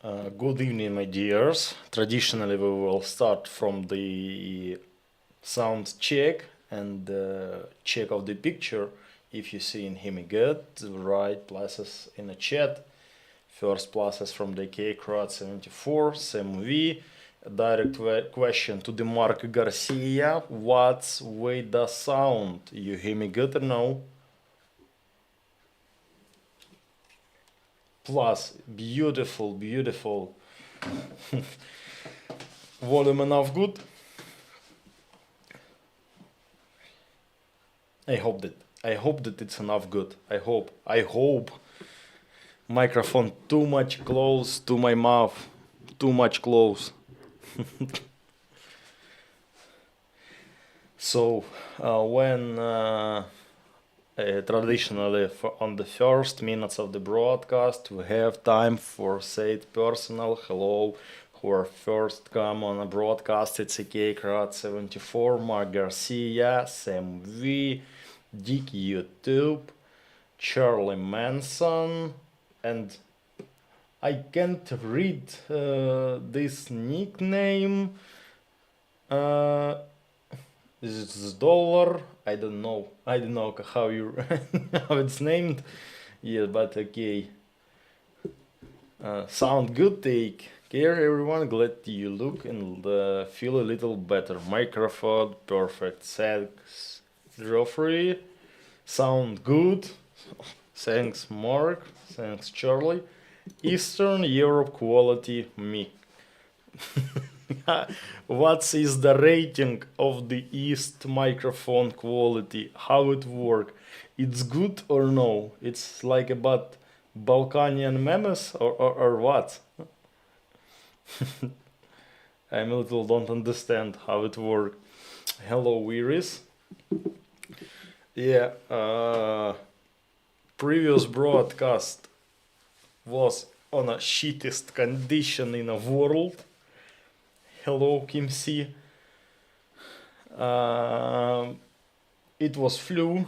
Good evening, my dears. Traditionally, we will start from the sound check and check of the picture. If you see in him good, write pluses in the chat. First pluses from the KCROT74, Sam V. Direct question to the Mark Garcia. What's with the sound? You hear me good or no? Plus, beautiful, beautiful. Volume enough good? I hope that it's enough good. I hope microphone too much close to my mouth. Too much close. So when traditionally on the first minutes of the broadcast we have time for said personal hello who are first come on a broadcast. It's KCROT74, Mark Garcia, Sam V, Dick YouTube, Charlie Manson, and I can't read this nickname. It's dollar. I don't know. I don't know how you how it's named. Yeah, but okay. Sound good. Take care, everyone. Glad you look and feel a little better. Microphone perfect. Thanks, Geoffrey. Sound good. Thanks, Mark. Thanks, Charlie. Eastern Europe quality me. What is the rating of the East microphone quality? How it work? It's good or no? It's like about Balkanian memes or what? I'm a little don't understand how it work. Hello, Iris. Yeah, previous broadcast was on a shittest condition in the world. Hello, Kim C. It was flu.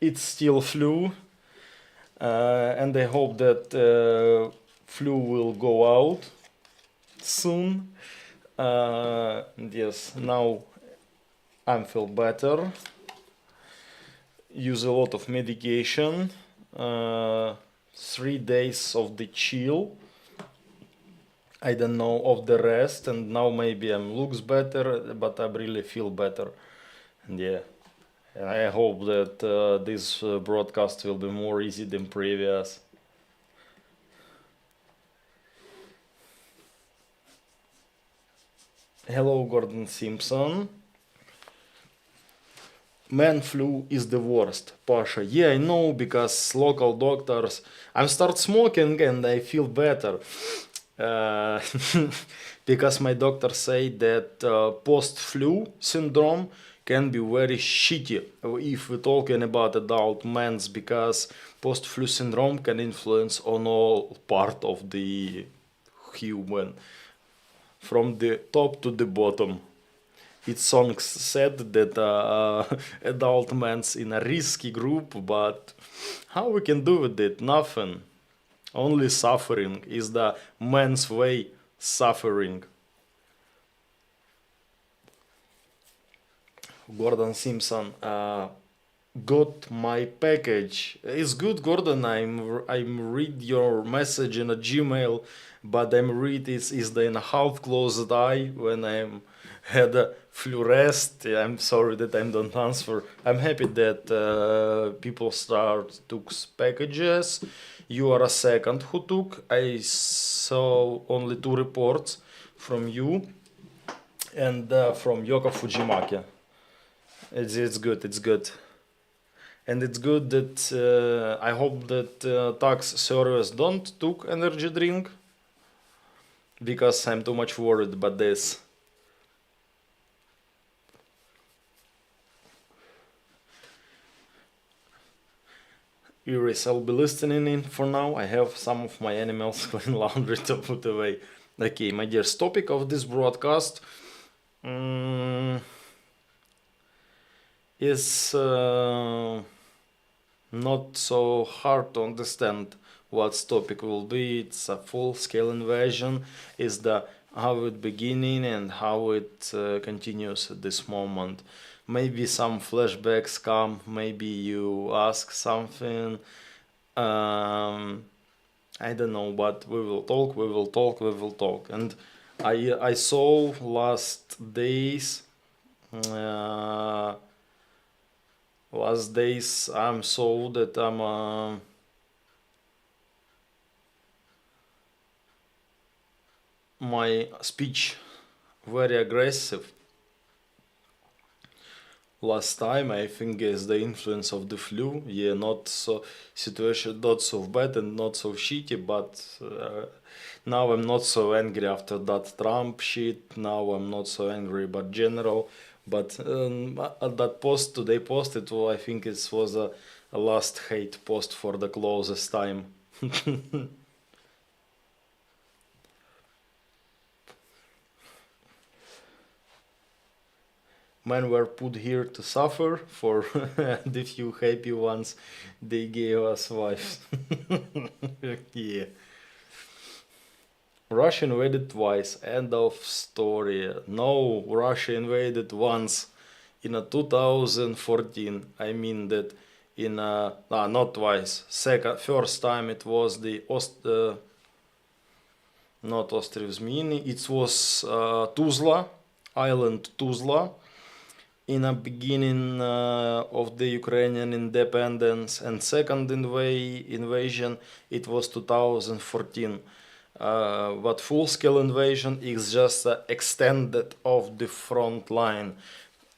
It's still flu. And I hope that flu will go out soon. Yes, now I feel better. Use a lot of medication. 3 days of the chill. I don't know of the rest, and now maybe I'm looks better, but I really feel better. And yeah, I hope that this broadcast will be more easy than previous. Hello, Gordon Simpson. Man flu is the worst, Pasha. Yeah, I know, because local doctors. I start smoking and I feel better. Uh, because my doctor said that post-flu syndrome can be very shitty if we're talking about adult men's, because post-flu syndrome can influence on all part of the human, from the top to the bottom. Its songs said that adult men's in a risky group, but how we can do with it? Nothing. Only suffering is the man's way. Suffering. Gordon Simpson got my package. It's good, Gordon. I'm read your message in a Gmail, but I'm read is the in a half closed eye when I'm had a flu rest. I'm sorry that I don't answer. I'm happy that people start took packages. You are a second who took. I saw only 2 reports from you and from Yoko Fujimaki. It's good. It's good. And it's good that I hope that tax service don't took energy drink, because I'm too much worried about this. Iris, I'll be listening in for now. I have some of my animals clean laundry to put away. Okay, my dear, topic of this broadcast is not so hard to understand what topic will be. It's a full-scale invasion. Is the how it beginning and how it continues at this moment. Maybe some flashbacks come. Maybe you ask something. I don't know, but we will talk. We will talk. We will talk. And I saw last days. Last days I'm so that my speech very aggressive. Last time I think is the influence of the flu. Yeah, not so situation not so bad and not so shitty, but now I'm not so angry after that Trump shit. Now I'm not so angry, but general. But at that post today posted, well, I think it was a last hate post for the closest time. Men were put here to suffer for the few happy ones they gave us wives. Yeah. Russia invaded twice. End of story. No, Russia invaded once in 2014. I mean that in not twice. First time it was the not Ostrov-Zmyny. It was Tuzla, island Tuzla, in a beginning of the Ukrainian independence, and second invasion it was 2014. But full-scale invasion is just extended of the front line.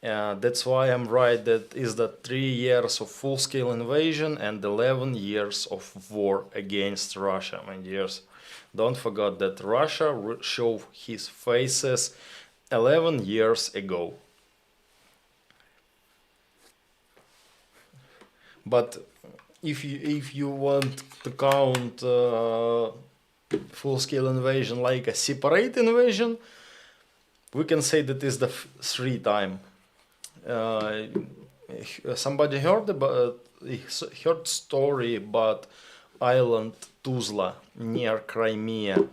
That's why I'm right that is the 3 years of full-scale invasion and 11 years of war against Russia, my dears. Don't forget that Russia showed his faces 11 years ago. But if you want to count full-scale invasion like a separate invasion, we can say that is the 3 time. Somebody heard story about island Tuzla near Crimea.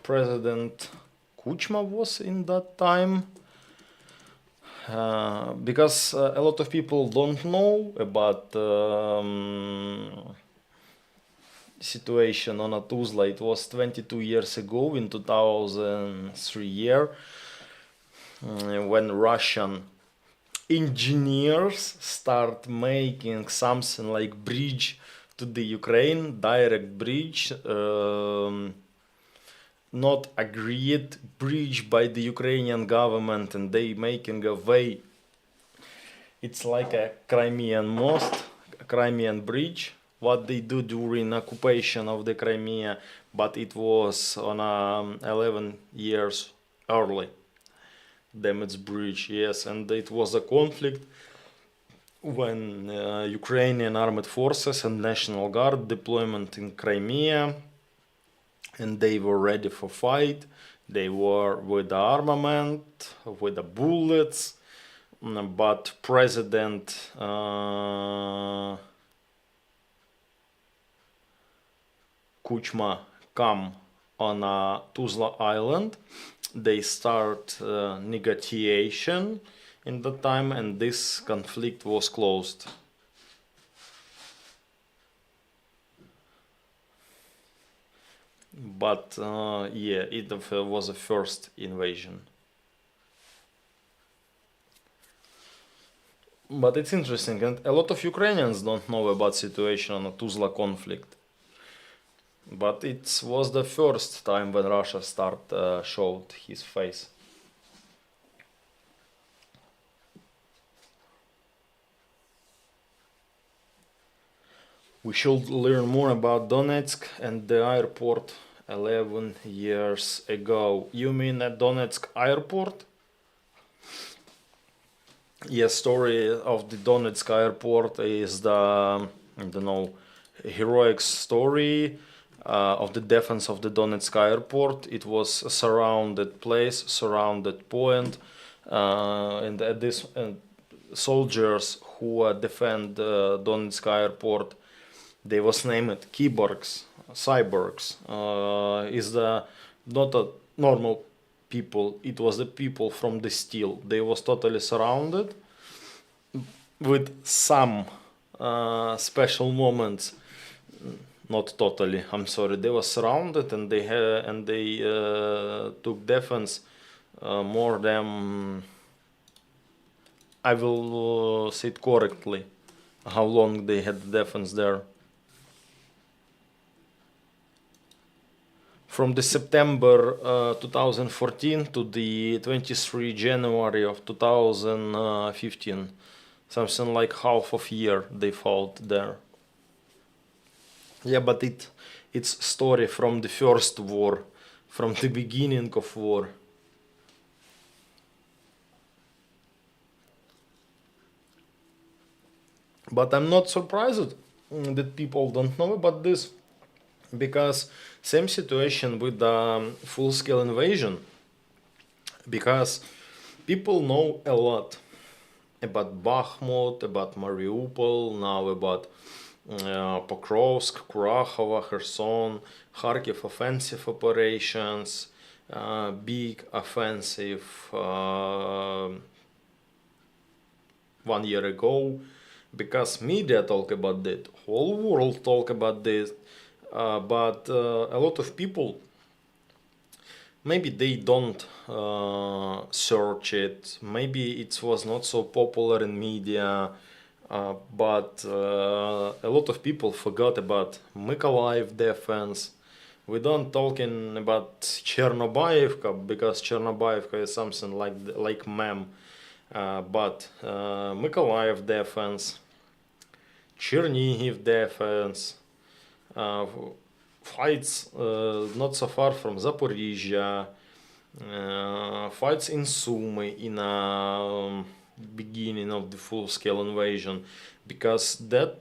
President Kuchma was in that time. Because a lot of people don't know about situation on a Tuzla. It was 22 years ago in 2003 year when Russian engineers start making something like bridge to the Ukraine, direct bridge, not agreed bridge by the Ukrainian government, and they making a way. It's like a Crimean most, a Crimean bridge, what they do during occupation of the Crimea, but it was on 11 years early. Damaged bridge, yes, and it was a conflict when Ukrainian armed forces and National Guard deployment in Crimea, and they were ready for fight. They were with the armament, with the bullets, but President Kuchma come on Tuzla Island. They start negotiation in the time, and this conflict was closed. But yeah, it was a first invasion. But it's interesting, and a lot of Ukrainians don't know about situation on the Tuzla conflict. But it was the first time when Russia showed his face. We should learn more about Donetsk and the airport 11 years ago. You mean at Donetsk airport? Yes, story of the Donetsk airport is the, I don't know, heroic story of the defense of the Donetsk airport. It was a surrounded place, surrounded point, and at this soldiers who defend Donetsk airport, they was named Kyborgs, cyborgs. Is the not a normal people. It was the people from the steel. They was totally surrounded with some special moments. Not totally. I'm sorry. They were surrounded and they took defense more than I will say it correctly. How long they had defense there? From the September 2014 to the 23 January of 2015, something like half of year they fought there. Yeah, but it's story from the first war, from the beginning of war. But I'm not surprised that people don't know about this, because same situation with the full-scale invasion, because people know a lot about Bakhmut, about Mariupol, now about Pokrovsk, Kurakhova, Kherson, Kharkiv offensive operations, big offensive 1 year ago, because media talk about that, whole world talk about this, but a lot of people maybe they don't search it, maybe it was not so popular in media, but a lot of people forgot about Mykolaiv defense. We don't talking about Chernobyevka, because Chernobyevka is something like mem, but Mykolaiv defense, Chernihiv defense, fights not so far from Zaporizhia, fights in Sumy in beginning of the full-scale invasion, because that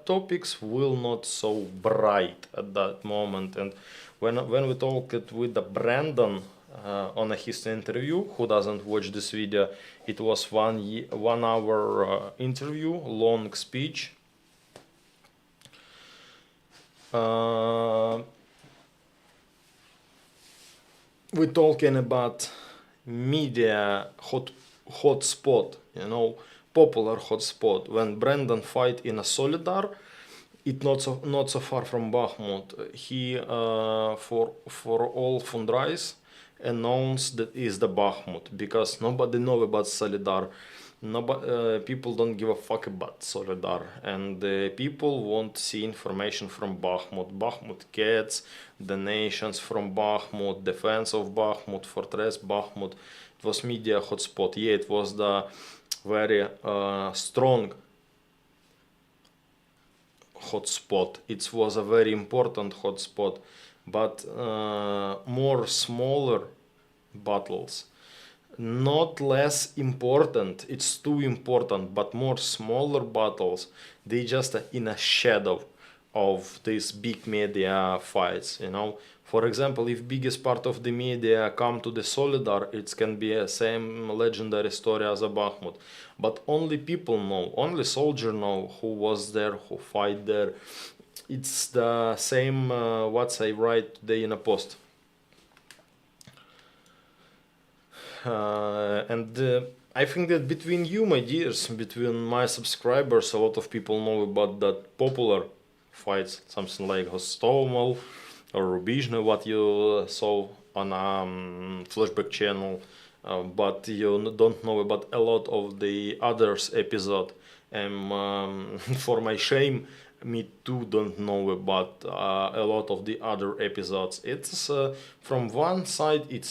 topics will not so bright at that moment. And when we talked with the Brandon on a history interview, who doesn't watch this video, it was 1 hour interview, long speech. We're talking about media hotspot, popular hotspot. When Brandon fight in a Solidar, it not so far from Bakhmut. He for all fundraise announced that is the Bakhmut, because nobody know about Solidar. Nobody, people don't give a fuck about Solidar, and people want to see information from Bakhmut. Bakhmut cats, donations from Bakhmut, defense of Bakhmut, fortress Bakhmut. It was media hotspot. Yeah, it was the very strong hotspot. It was a very important hotspot, but more smaller battles, not less important, it's too important, but more smaller battles, they just in a shadow of these big media fights. For example, if biggest part of the media come to the Solidar, it can be a same legendary story as a Bakhmut, but only people know, only soldier know who was there, who fight there. It's the same what I write today in a post. And I think that between you, my dears, between my subscribers, a lot of people know about that popular fights, something like Hostomel or Rubizhny, what you saw on flashback channel, but you don't know about a lot of the others episode. And for my shame, me too don't know about a lot of the other episodes. It's from one side it's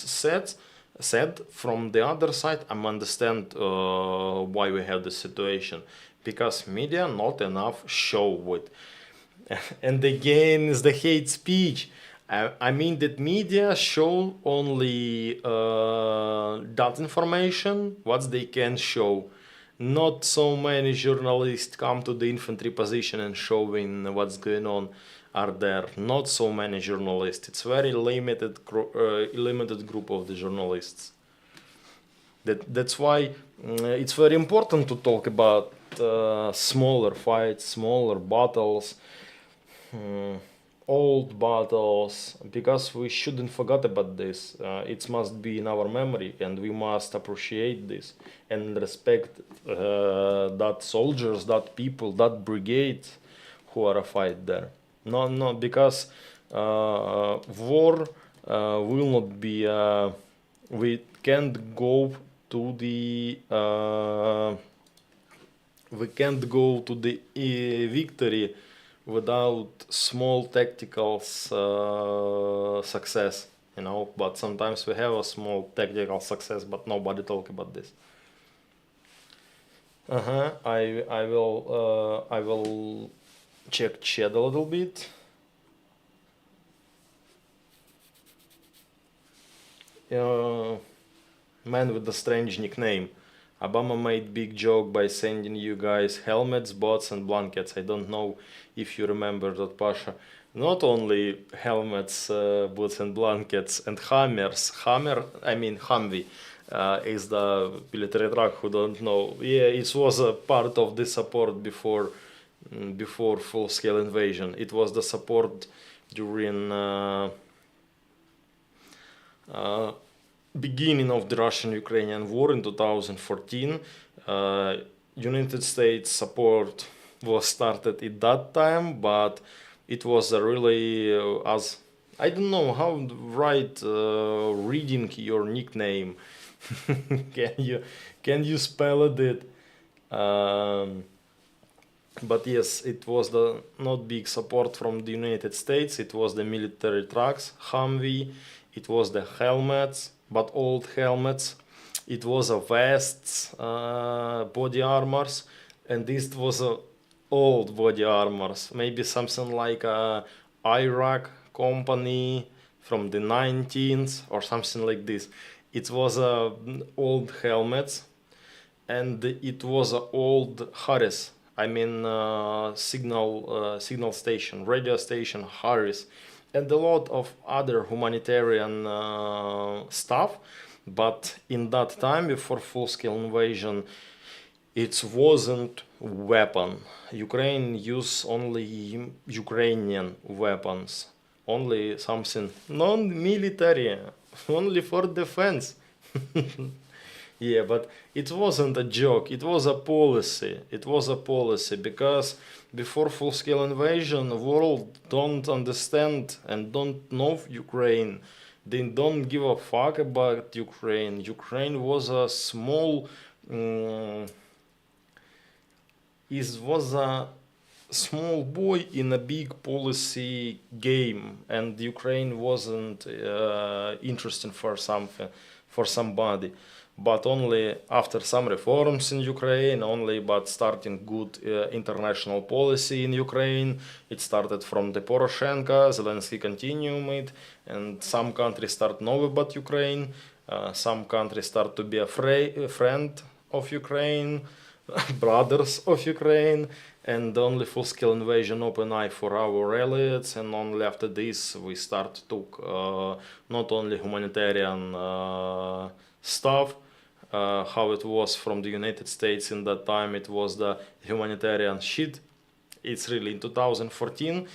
sad, from the other side I understand why we have this situation, because media not enough show it. And again is the hate speech. I mean that media show only that information what they can show. Not so many journalists come to the infantry position and showing what's going on are there. Not so many journalists. It's very limited group of the journalists. That's why it's very important to talk about smaller fights, smaller battles, mm, old battles, because we shouldn't forget about this. It must be in our memory, and we must appreciate this and respect that soldiers, that people, that brigade who are a fight there. No, because war will not be. We can't go to the. We can't go to the victory without small tactical success, you know. But sometimes we have a small tactical success, but nobody talk about this. I will check chat a little bit. Man with the strange nickname. Obama made big joke by sending you guys helmets, bots, and blankets. I don't know if you remember that, Pasha. Not only helmets, boots, and blankets, and hammers. Humvee is the military truck. Who don't know? Yeah, it was a part of the support before full-scale invasion. It was the support during. Beginning of the Russian-Ukrainian war in 2014, United States support was started at that time, but it was a really as I don't know how right reading your nickname. Can you spell it? But yes, it was the not big support from the United States. It was the military trucks, Humvee. It was the helmets, but old helmets. It was a vests, body armors, and this was a old body armors. Maybe something like a Iraq company from the 19th or something like this. It was old helmets, and it was a old Harris. Signal station, radio station Harris, and a lot of other humanitarian stuff. But in that time, before full-scale invasion, it wasn't weapon. Ukraine used only Ukrainian weapons, only something non-military, only for defense. Yeah, but it wasn't a joke. It was a policy. It was a policy because before full-scale invasion, the world don't understand and don't know Ukraine. They don't give a fuck about Ukraine. Ukraine was a small. It was a small boy in a big policy game, and Ukraine wasn't interesting for something, for somebody. But only after some reforms in Ukraine, only but starting good international policy in Ukraine. It started from the Poroshenko, Zelensky continued it, and some countries start know about Ukraine. Some countries start to be a friend of Ukraine, brothers of Ukraine, and only full-scale invasion open eye for our allies, and only after this we start to not only humanitarian stuff, how it was from the United States in that time. It was the humanitarian shit. It's really in 2014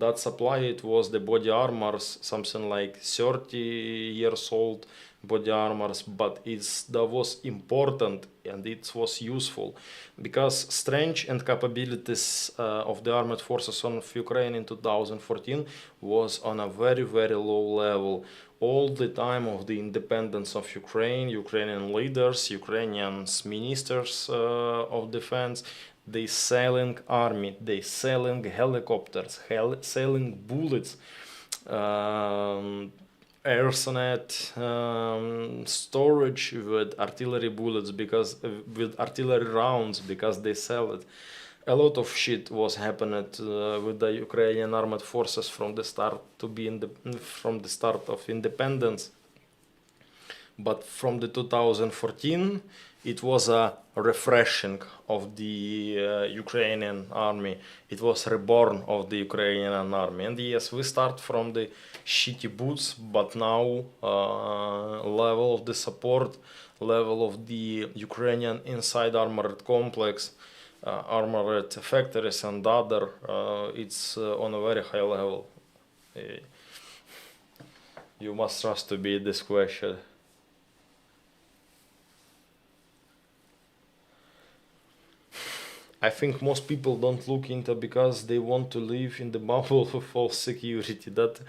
that supply. It was the body armors, something like 30 years old body armors, but that was important and it was useful because strength and capabilities of the armed forces of Ukraine in 2014 was on a very, very low level. All the time of the independence of Ukraine, Ukrainian leaders, Ukrainian ministers of defense, they selling army, they selling helicopters, selling bullets, arsenal, storage with artillery bullets, because with artillery rounds, because they sell it. A lot of shit was happening with the Ukrainian armed forces from the start of independence. but from the 2014 it was a refreshing of the Ukrainian army. It was reborn of the Ukrainian army. And yes, we start from the shitty boots, but now level of the support, level of the Ukrainian inside armored complex, armored factories and other, it's on a very high level. You must trust to be this question. I think most people don't look into because they want to live in the bubble of false security. That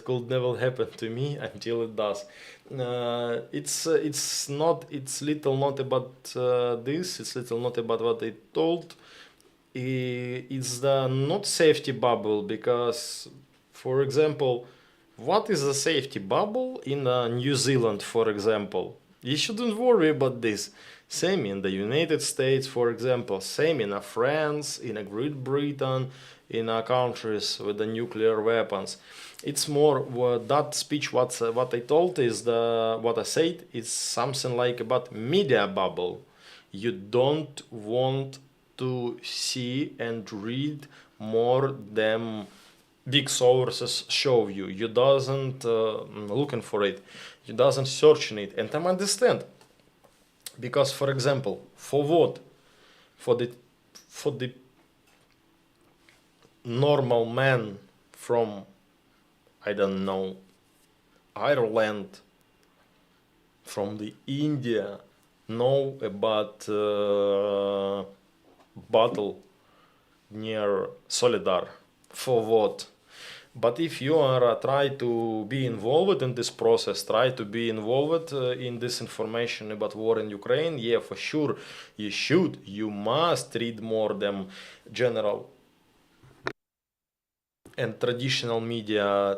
could never happen to me until it does. It's not, it's little not about this. It's little not about what I told. It's the not safety bubble because, for example, what is a safety bubble in New Zealand, for example? You shouldn't worry about this. Same in the United States, for example. Same in France, in Great Britain, in countries with the nuclear weapons. It's more that speech. What I told is what I said is something like about media bubble. You don't want to see and read more than big sources show you. You doesn't looking for it. You doesn't searching it, and I understand. Because, for example, for what? For the normal man from, I don't know, Ireland, from the India, know about battle near Solidar. For what? But if you are try to be involved in this process, try to be involved in this information about war in Ukraine, yeah, for sure, you should, you must read more than general and traditional media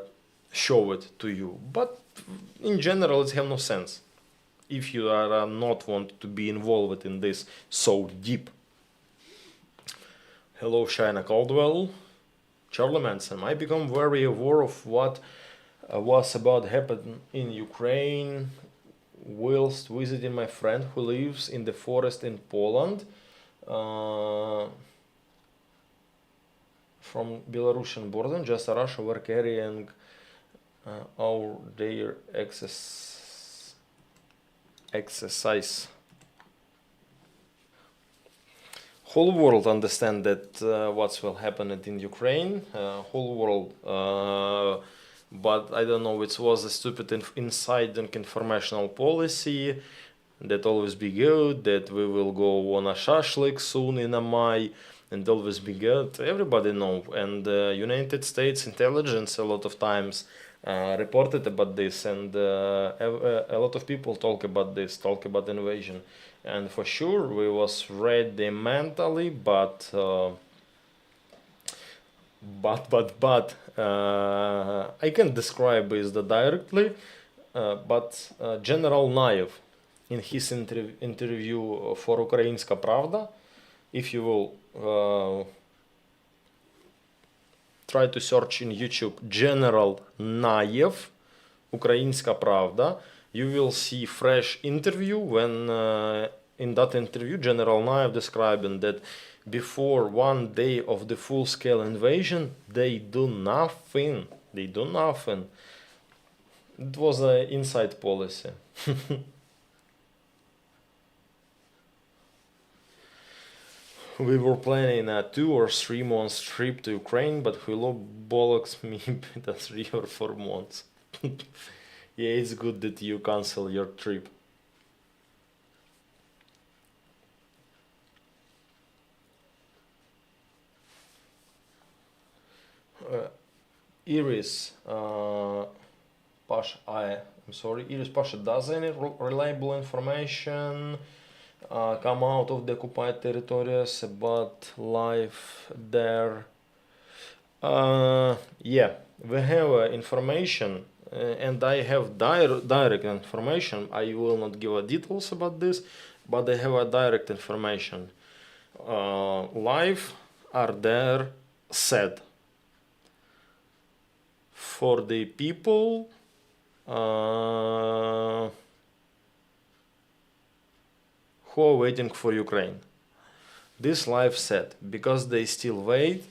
show it to you. But in general, it have no sense if you are not want to be involved in this so deep. Hello, Shaina Caldwell. Charlie Manson. I become very aware of what was about happen in Ukraine whilst visiting my friend who lives in the forest in Poland. From Belarusian border, just Russia were carrying our their exercise. Whole world understand that what's will happen in Ukraine. Whole world, but I don't know. It was a stupid inside informational policy that always be good. That we will go on a shashlik soon in a May, and always be good. Everybody know, and United States intelligence a lot of times reported about this, and a lot of people talk about this, talk about invasion. And for sure we was ready mentally, but I can describe this directly, but General Naev in his interview for Ukrainska Pravda, if you will try to search in YouTube General Naev, Ukrainska Pravda, you will see fresh interview when in that interview General Naev describing that before 1 day of the full-scale invasion they do nothing. They do nothing. It was an inside policy. We were planning a 2 or 3 months trip to Ukraine, but Hulo bollocks me the 3 or 4 months. Yeah, it's good that you cancel your trip. Iris Pasha, I'm sorry, Iris Pasha, does any reliable information come out of the occupied territories about life there? Yeah, we have information, and I have direct information. I will not give details about this, but I have a direct information. Life are there sad for the people who are waiting for Ukraine. This life said, because they still wait,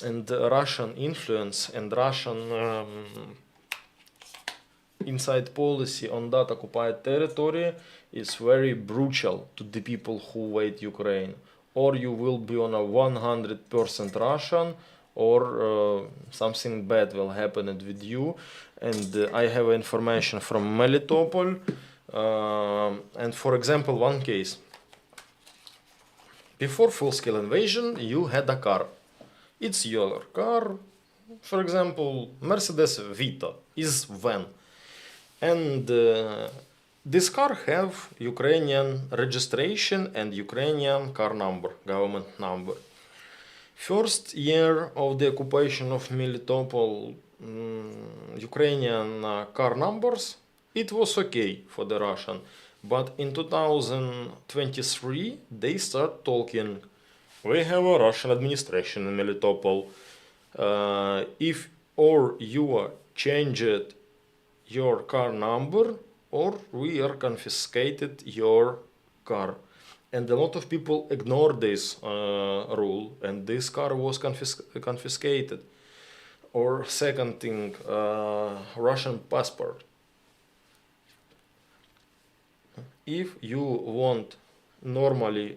and Russian influence and Russian inside policy on that occupied territory is very brutal to the people who wait Ukraine. Or you will be on a 100% Russian, or something bad will happen with you. And I have information from Melitopol. And for example, one case. Before full-scale invasion, you had a car. It's your car. For example, Mercedes Vito is van. And this car have Ukrainian registration and Ukrainian car number, government number. First year of the occupation of Melitopol, Ukrainian car numbers, it was okay for the Russian. But in 2023, they start talking, we have a Russian administration in Melitopol. If or you changed your car number, or we are confiscated your car. And a lot of people ignore this rule, and this car was confiscated. Or second thing, Russian passport. If you want normally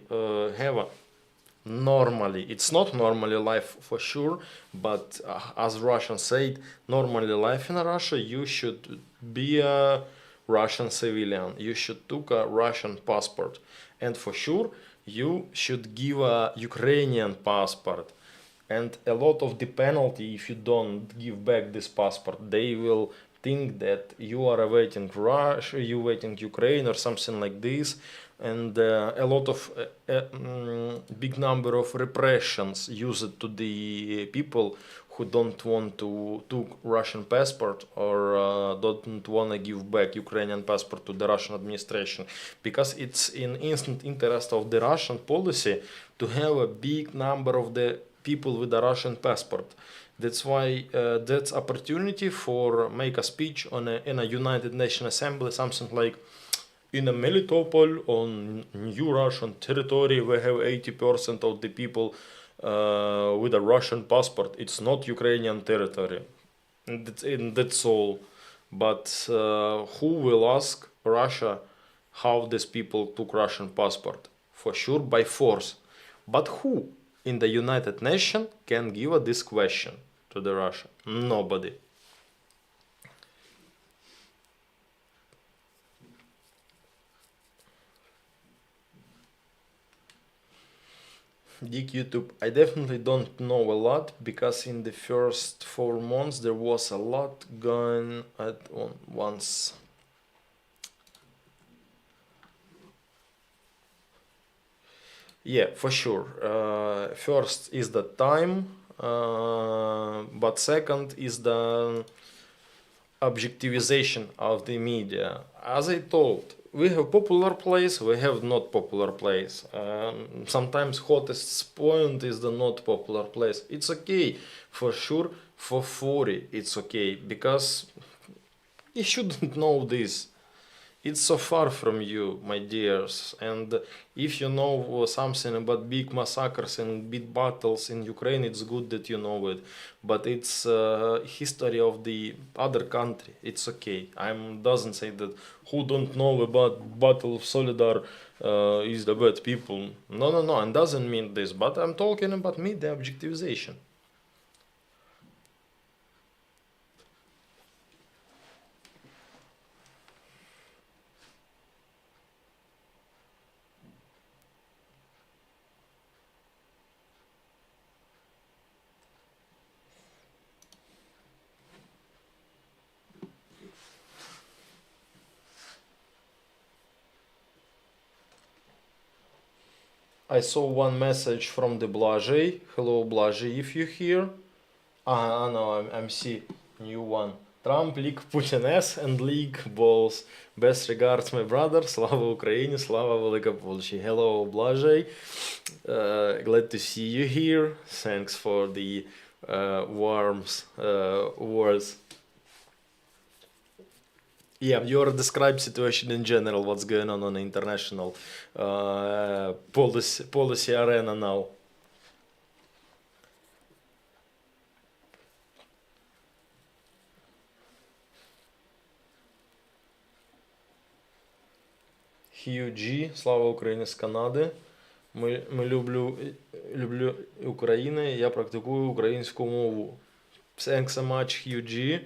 it's not normally life for sure, but as Russians said, normally life in Russia, you should be a Russian civilian. You should take a Russian passport, and for sure you should give a Ukrainian passport. And a lot of the penalty if you don't give back this passport, they will think that you are awaiting Russia, you waiting Ukraine or something like this. And a lot of big number of repressions used to the people who don't want to take Russian passport or don't want to give back Ukrainian passport to the Russian administration, because it's in instant interest of the Russian policy to have a big number of the people with a Russian passport. That's why that's opportunity for make a speech on in a United Nations Assembly, something like, in a Melitopol on new Russian territory, we have 80% of the people with a Russian passport. It's not Ukrainian territory. And that's all. But who will ask Russia how these people took Russian passport? For sure by force. But who in the United Nations can give this question to the Russia? Nobody. Dick YouTube, I definitely don't know a lot, because in the first 4 months there was a lot going at once. Yeah, for sure. First is the time, but second is the objectivization of the media. As I told, we have popular place, we have not popular place. Sometimes hottest point is the not popular place. It's okay, for sure, for 40 it's okay, because you shouldn't know this. It's so far from you, my dears, and if you know something about big massacres and big battles in Ukraine, it's good that you know it. But it's history of the other country. It's okay. I doesn't say that who don't know about Battle of Solidar is the bad people. No, and doesn't mean this. But I'm talking about media objectivization. I saw one message from the Blajay. Hello, Blajay, if you hear. No, I'm see new one. Trump, League, Putin S and League balls. Best regards, my brother. Slava Ukraine, Slava Velika Polshi. Hello, Blajay. Glad to see you here. Thanks for the warm words. Yeah, you describe situation in general, what's going on the international policy arena now. Хью Джі, слава Україні з Канади. Люблю Україну, я практикую українську мову. Thanks so much, Hugh G.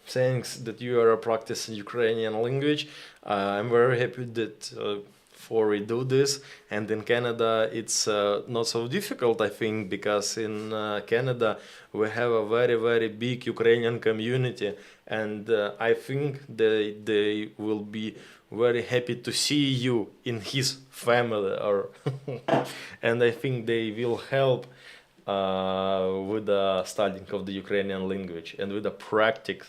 Thanks that you are practicing Ukrainian language. I'm very happy that for we do this, and in Canada it's not so difficult, I think, because in Canada we have a very big Ukrainian community, and I think they will be very happy to see you in his family, or and I think they will help with the studying of the Ukrainian language and with the practice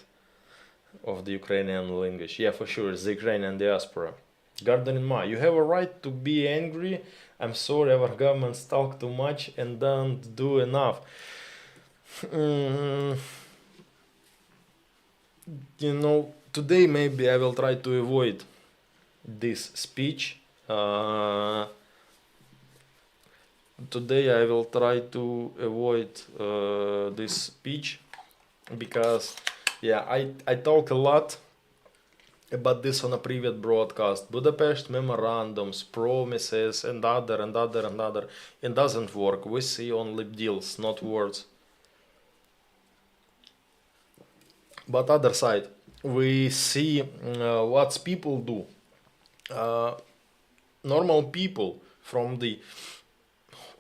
of the Ukrainian language. Yeah, for sure, it's the Ukrainian diaspora. Garden in Ma, you have a right to be angry. I'm sorry, our governments talk too much and don't do enough. Mm, today maybe I will try to avoid this speech. Today I will try to avoid this speech because I talk a lot about this on a previous broadcast. Budapest memorandums, promises, and other. It doesn't work. We see only deals, not words. But other side, we see what people do. Normal people from the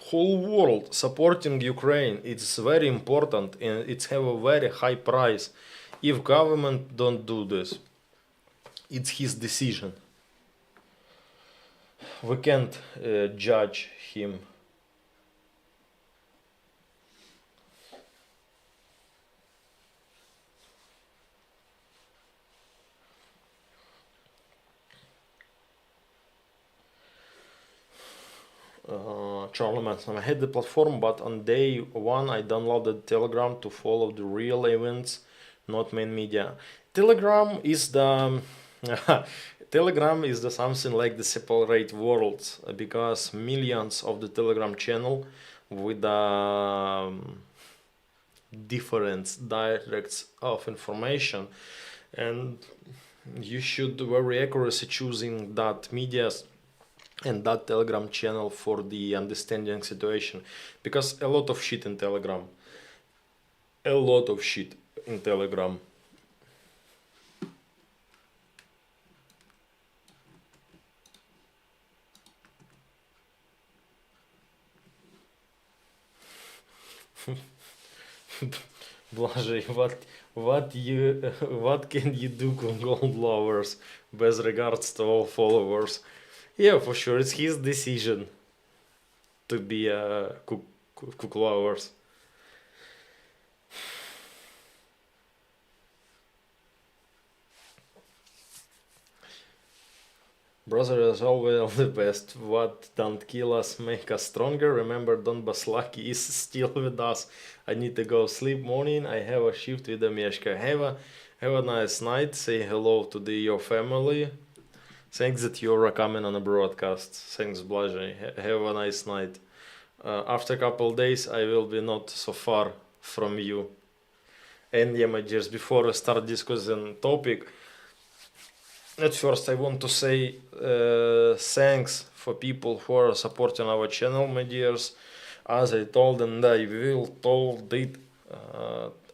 whole world supporting Ukraine. It's very important and it's have a very high price. If government don't do this, it's his decision. We can't judge him. Charlemagne, I had the platform, but on day one I downloaded Telegram to follow the real events, not main media. Telegram is the Telegram is the something like the separate worlds because millions of the Telegram channel with different directs of information, and you should very accuracy choosing that medias and that Telegram channel for the understanding situation, because a lot of shit in Telegram, a lot of shit in Telegram. Блажей, what can you do, gold lovers, with regards to all followers? Yeah, for sure, it's his decision to be a cook lovers. Brother, as always, all the best. What don't kill us make us stronger. Remember, Donbass Lucky is still with us. I need to go sleep. Morning, I have a shift with Agnieszka. Have a nice night. Say hello to your family. Thanks that you're coming on a broadcast. Thanks, Blajay. Have a nice night. After a couple days, I will be not so far from you. And yeah, my dears, before we start discussing topic, at first I want to say thanks for people who are supporting our channel, my dears. As I told and I will told it,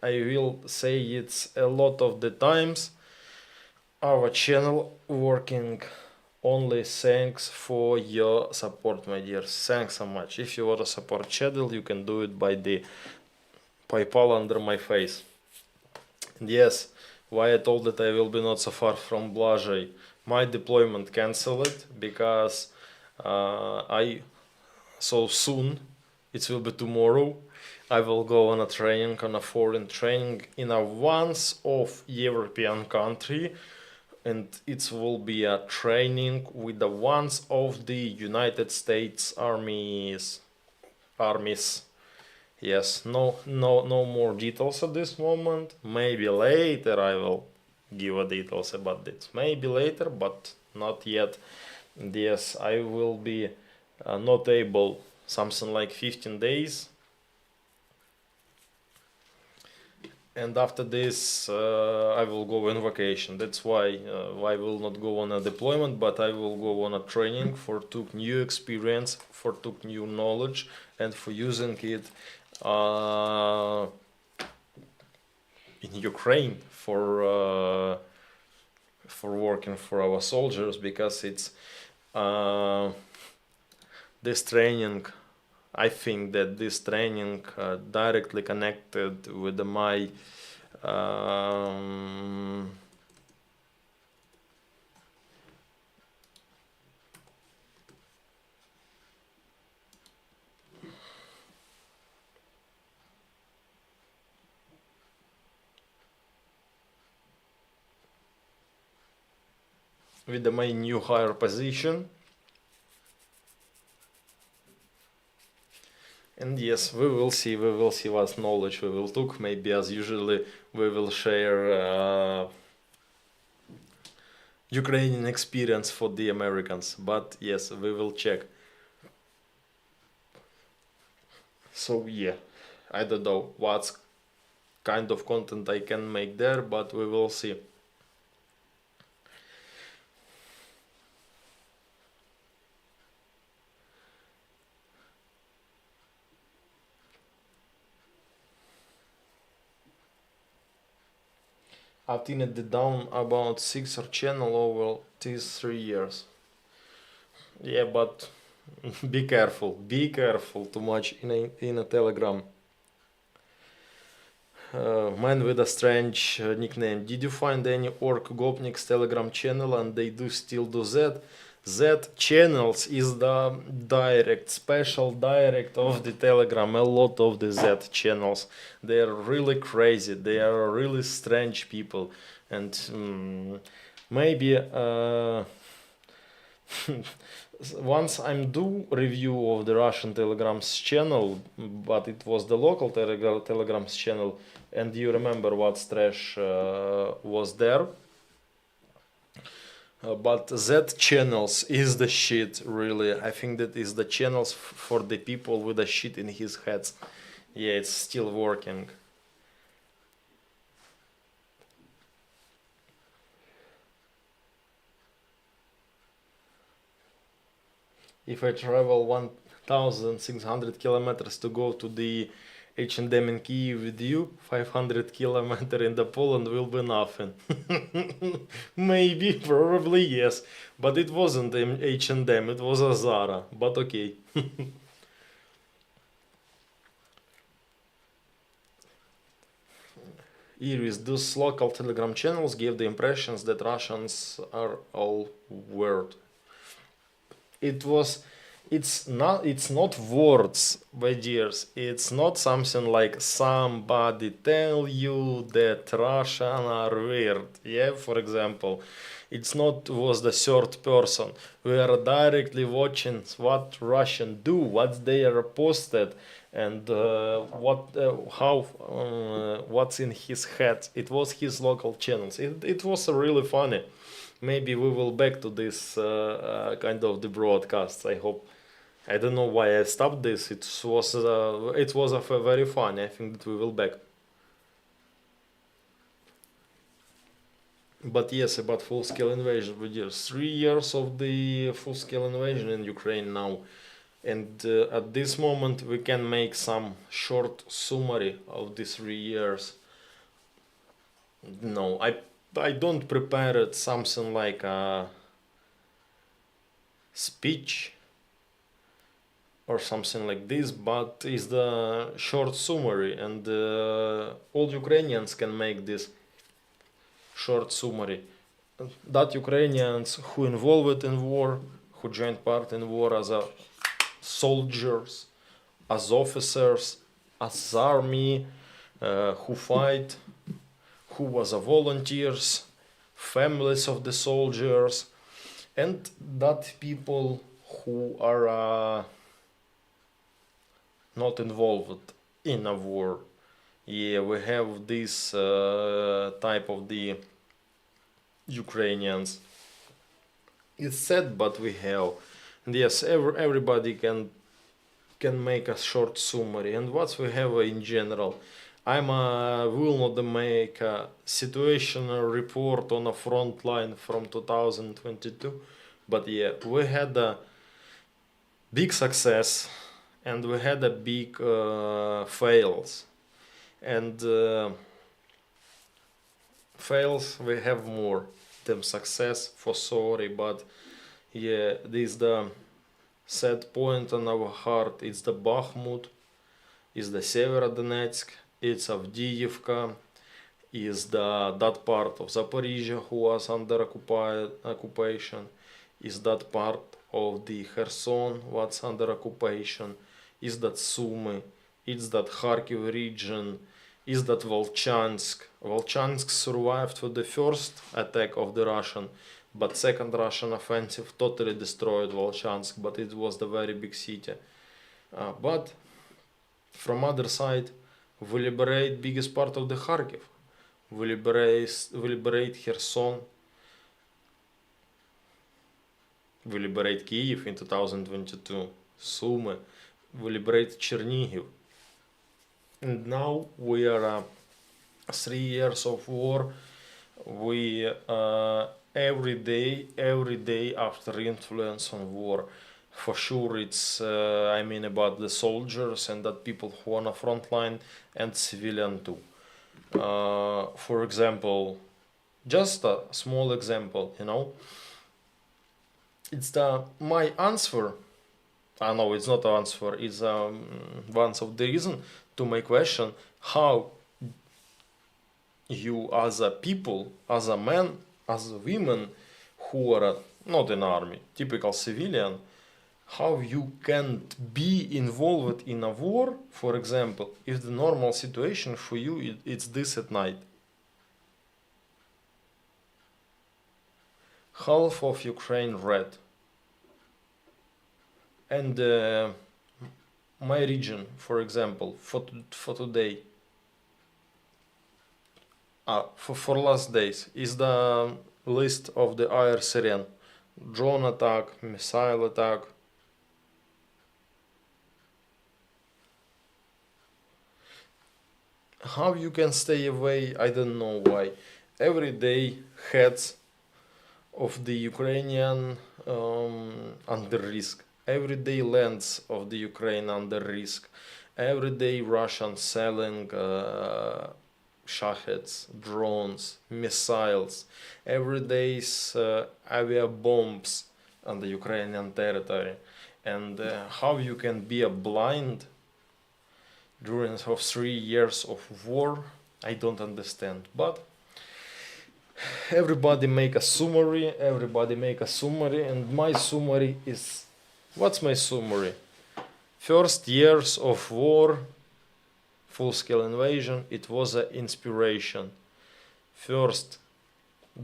I will say it's a lot of the times. Our channel working only thanks for your support, my dears. Thanks so much. If you want to support channel, you can do it by the PayPal under my face. And yes, why I told that I will be not so far from Blajay. My deployment cancelled because I so soon, it will be tomorrow, I will go on a training, on a foreign training in a once of European country, and it will be a training with the ones of the United States armies. Yes, no more details at this moment. Maybe later I will give a details about it. Maybe later, but not yet. Yes, I will be not able something like 15 days. And after this, I will go on vacation. That's why I will not go on a deployment, but I will go on a training for took new experience, for took new knowledge, and for using it in Ukraine for working for our soldiers, because it's this training. I think that this training directly connected with my with my new higher position. And yes, we will see what knowledge we will took. Maybe as usually we will share Ukrainian experience for the Americans. But yes, we will check. So yeah, I don't know what kind of content I can make there, but we will see. I've tuned it down about 6 or channel over these 3 years. Yeah, but be careful too much in a Telegram. Man with a strange nickname. Did you find any orc gopniks Telegram channel and they do still do that? That channels is the direct, special direct of the Telegram. A lot of the Z channels. They are really crazy. They are really strange people. And maybe once I'm do review of the Russian Telegram's channel, but it was the local Telegram's channel, and you remember what trash was there. But that channels is the shit, really. I think that is the channels for the people with the shit in his heads. Yeah, it's still working. If I travel 1,600 kilometers to go to the H&M in Kyiv with you, 500 kilometers in the Poland will be nothing. Maybe, probably yes, but it wasn't H&M, it was a Zara, but okay. Iris, those local Telegram channels gave the impressions that Russians are all weird. It's not words, my dears. It's not something like somebody tell you that Russian are weird. Yeah, for example, it's not was the third person. We are directly watching what Russian do, what they are posted, and what's in his head. It was his local channels. It was really funny. Maybe we will back to this kind of the broadcasts. I hope. I don't know why I stopped this. It was very fun. I think that we will back. But yes, about full-scale invasion. We did 3 years of the full-scale invasion in Ukraine now, and at this moment we can make some short summary of these 3 years. No, I don't prepare it something like a speech or something like this, but it's the short summary, and all Ukrainians can make this short summary. That Ukrainians who involved in war, who joined part in war as a soldiers, as officers, as army, who fight, who was a volunteers, families of the soldiers, and that people who are not involved in a war. Yeah, we have this type of the Ukrainians. It's sad, but we have. And yes, everybody can make a short summary. And what we have in general, will not make a situational report on a front line from 2022, but yeah, we had a big success and we had a big fails. And fails we have more than success, for sorry, but yeah, this is the sad point on our heart. It's the Bakhmut, it's the Severodonetsk, it's Avdiivka, is that part of Zaporizhia who was under occupation, is that part of the Kherson what's under occupation, is that Sumy, it's that Kharkiv region, is that Volchansk. Volchansk survived for the first attack of the Russian, but second Russian offensive totally destroyed Volchansk, but it was the very big city. But from other side, we liberate biggest part of the Kharkiv. We liberate Kherson. We liberate Kyiv in 2022. Sumy. We liberate Chernihiv. And now we are 3 years of war. We every day after influence on war. For sure, it's about the soldiers and that people who are on the front line and civilian too. For example, just a small example, it's my answer. I know it's not an answer. It's one of the reason to my question: how you, as a people, as a man, as a women who are not in army, typical civilian, how you can't be involved in a war, for example, if the normal situation for you it's this at night. Half of Ukraine red. And my region, for example, for today, for last days, is the list of the air siren. Drone attack, missile attack. How you can stay away, I don't know why. Every day heads of the Ukrainian under risk. Every day lands of the Ukraine under risk. Every day Russians selling shaheds, drones, missiles. Every day avia bombs on the Ukrainian territory. And how you can be a blind during 3 years of war, I don't understand. But everybody make a summary, and my summary is, what's my summary? First years of war, full-scale invasion, it was an inspiration. First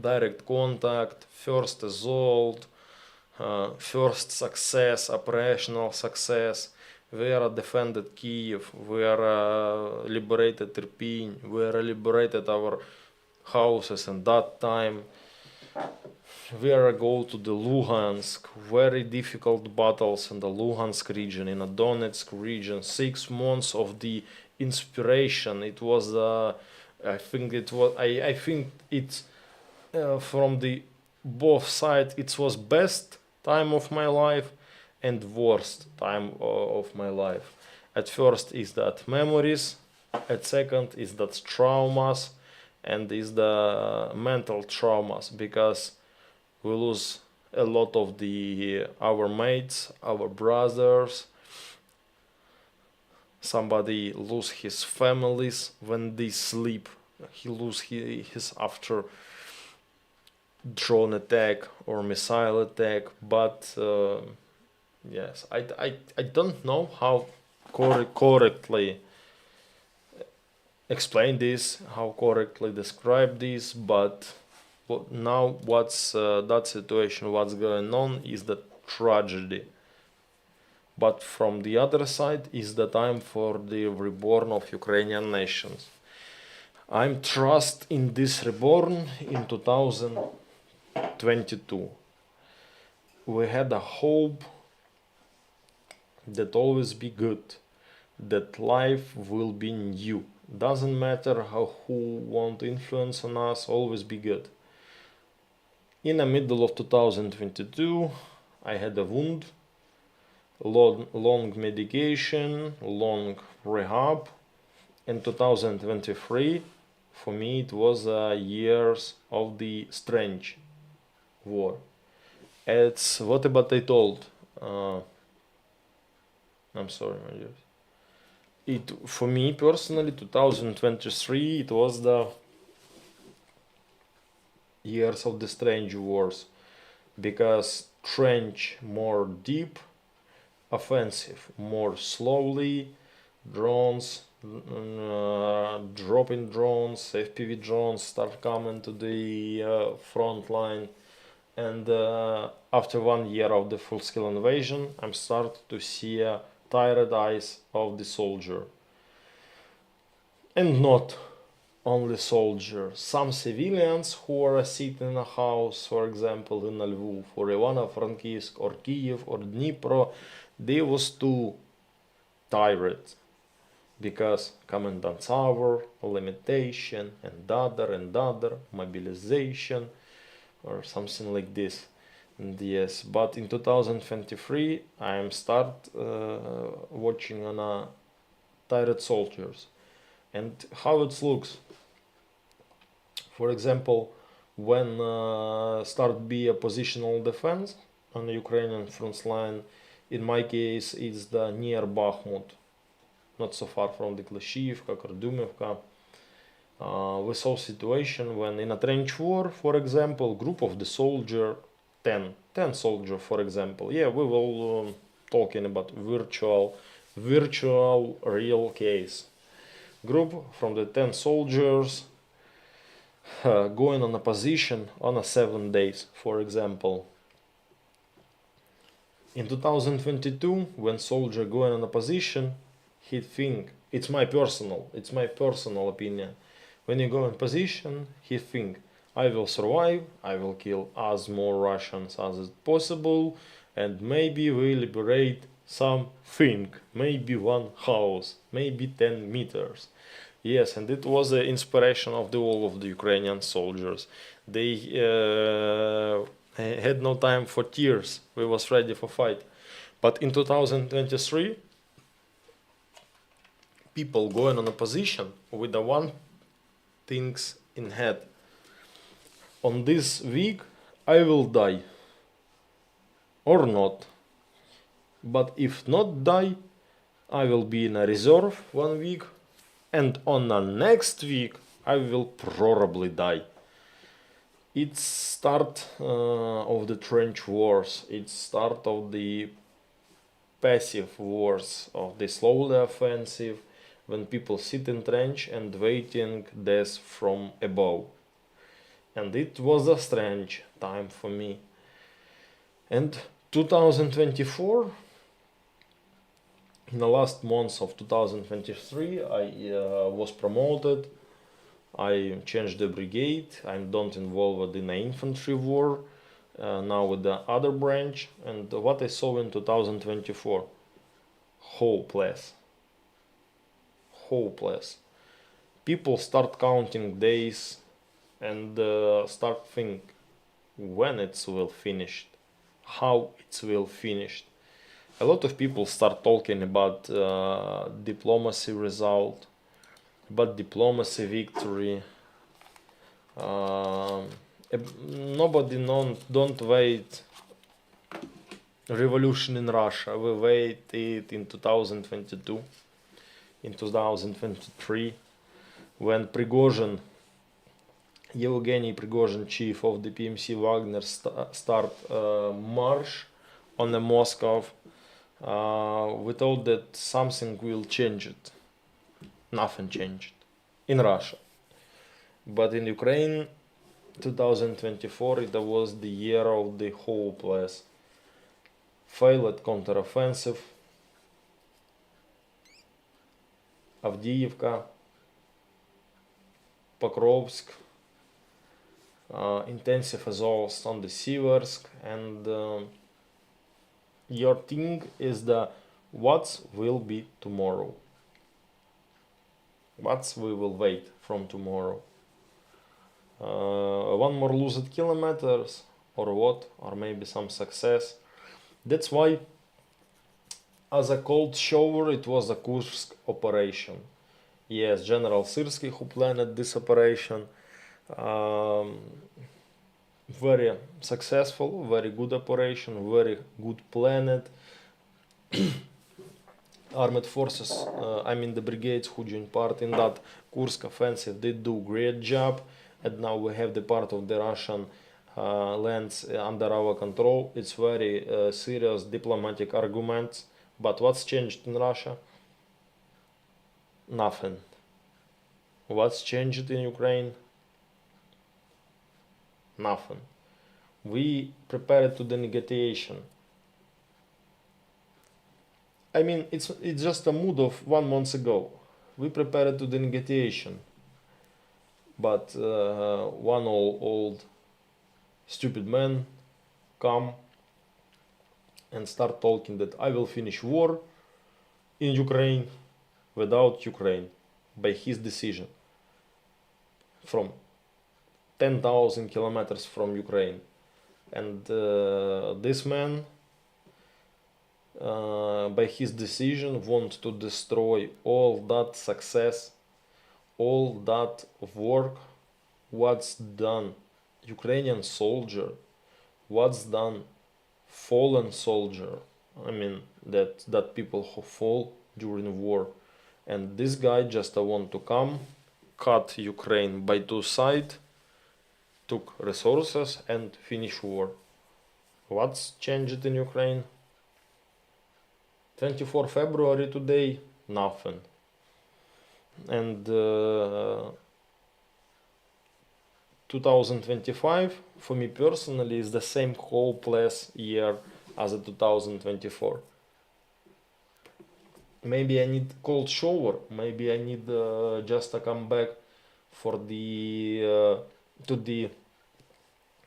direct contact, first assault, first success, operational success. We are defended Kyiv, we are liberated Irpin, we are liberated our houses in that time. We are go to the Luhansk, very difficult battles in the Luhansk region, in the Donetsk region. 6 months of the inspiration. It was, I think it's from the both sides. It was best time of my life and worst time of my life. At first is that memories, at second is that traumas, and is the mental traumas, because we lose a lot of our mates, our brothers. Somebody lose his families when they sleep. He lose his after drone attack or missile attack. But yes, I don't know how correctly explain this, how correctly describe this, but now what's that situation, what's going on is the tragedy. But from the other side is the time for the reborn of Ukrainian nations. I'm trust in this reborn in 2000. 22. We had a hope that always be good, that life will be new. Doesn't matter who want influence on us, always be good. In the middle of 2022, I had a wound, long medication, long rehab. In 2023, for me it was years of the strange war. It's what about I told. I'm sorry, my dear. It for me personally, 2023 it was the years of the strange wars, because trench more deep, offensive more slowly, drones, dropping drones, FPV drones start coming to the front line, and after 1 year of the full-scale invasion, I'm starting to see tired eyes of the soldier, and not only soldiers, some civilians who are sitting in a house, for example in Lviv or Ivano-Frankivsk or Kiev or Dnipro, they was too tired because commandant's hour, limitation, and other mobilization or something like this. And yes, but in 2023 I am start watching on tired soldiers and how it looks. For example, when start be a positional defense on the Ukrainian front line, in my case it's the near Bakhmut, not so far from the Klashivka, Kardumivka. We saw situation when in a trench war, for example, group of the soldier, 10 soldier, for example. Yeah, we will talking about virtual real case. Group from the 10 soldiers going on a position on a 7 days, for example. In 2022, when soldier going on a position, he think, it's my personal opinion. When you go in position, he think, I will survive, I will kill as more Russians as possible, and maybe we liberate something, maybe one house, maybe 10 meters. Yes, and it was the inspiration of the all of the Ukrainian soldiers. They had no time for tears. We was ready for fight. But in 2023, people going on a position with the one things in head. On this week, I will die or not. But if not die, I will be in a reserve 1 week. And on the next week, I will probably die. It's start of the trench wars. It's start of the passive wars, of the slowly offensive, when people sit in trench and waiting death from above. And it was a strange time for me. And 2024, in the last months of 2023, I was promoted. I changed the brigade. I don't involved in the infantry war. Now with the other branch. And what I saw in 2024, hopeless. People start counting days and start think when it will finish, how it will finish. A lot of people start talking about diplomacy result, about diplomacy victory. Nobody don't wait revolution in Russia. We wait it in 2022, in 2023, when Prigozhin, Yevgeny Prigozhin, chief of the PMC Wagner, start march on the Moscow. We thought that something will change it. Nothing changed in Russia. But in Ukraine, 2024, it was the year of the hopeless. Failed counteroffensive. Avdiivka, Pokrovsk, intensive assaults on the Siversk, and your thing is the what will be tomorrow. What we will wait from tomorrow. One more losed kilometers, or what, or maybe some success. That's why, as a cold shower, it was a Kursk operation. Yes, General Syrsky who planned this operation. Very successful, very good operation, very good planned. Armed forces, I mean the brigades who joined part in that Kursk offensive did do great job, and now we have the part of the Russian lands under our control. It's very serious diplomatic arguments, but what's changed in Russia? Nothing. What's changed in Ukraine? Nothing. We prepared to the negotiation. I mean, it's just a mood of 1 month ago. We prepared to the negotiation, but one old stupid man come and start talking that I will finish war in Ukraine without Ukraine by his decision from 10,000 kilometers from Ukraine. And this man, by his decision, wants to destroy all that success, all that work, what's done Ukrainian soldier, what's done fallen soldier. I mean that people who fall during war. And this guy just want to come, cut Ukraine by two sides, took resources and finish war. What's changed in Ukraine? 24 February today, nothing. And 2025 for me personally is the same hopeless year as a 2024. Maybe I need cold shower, maybe I need just a comeback for the to the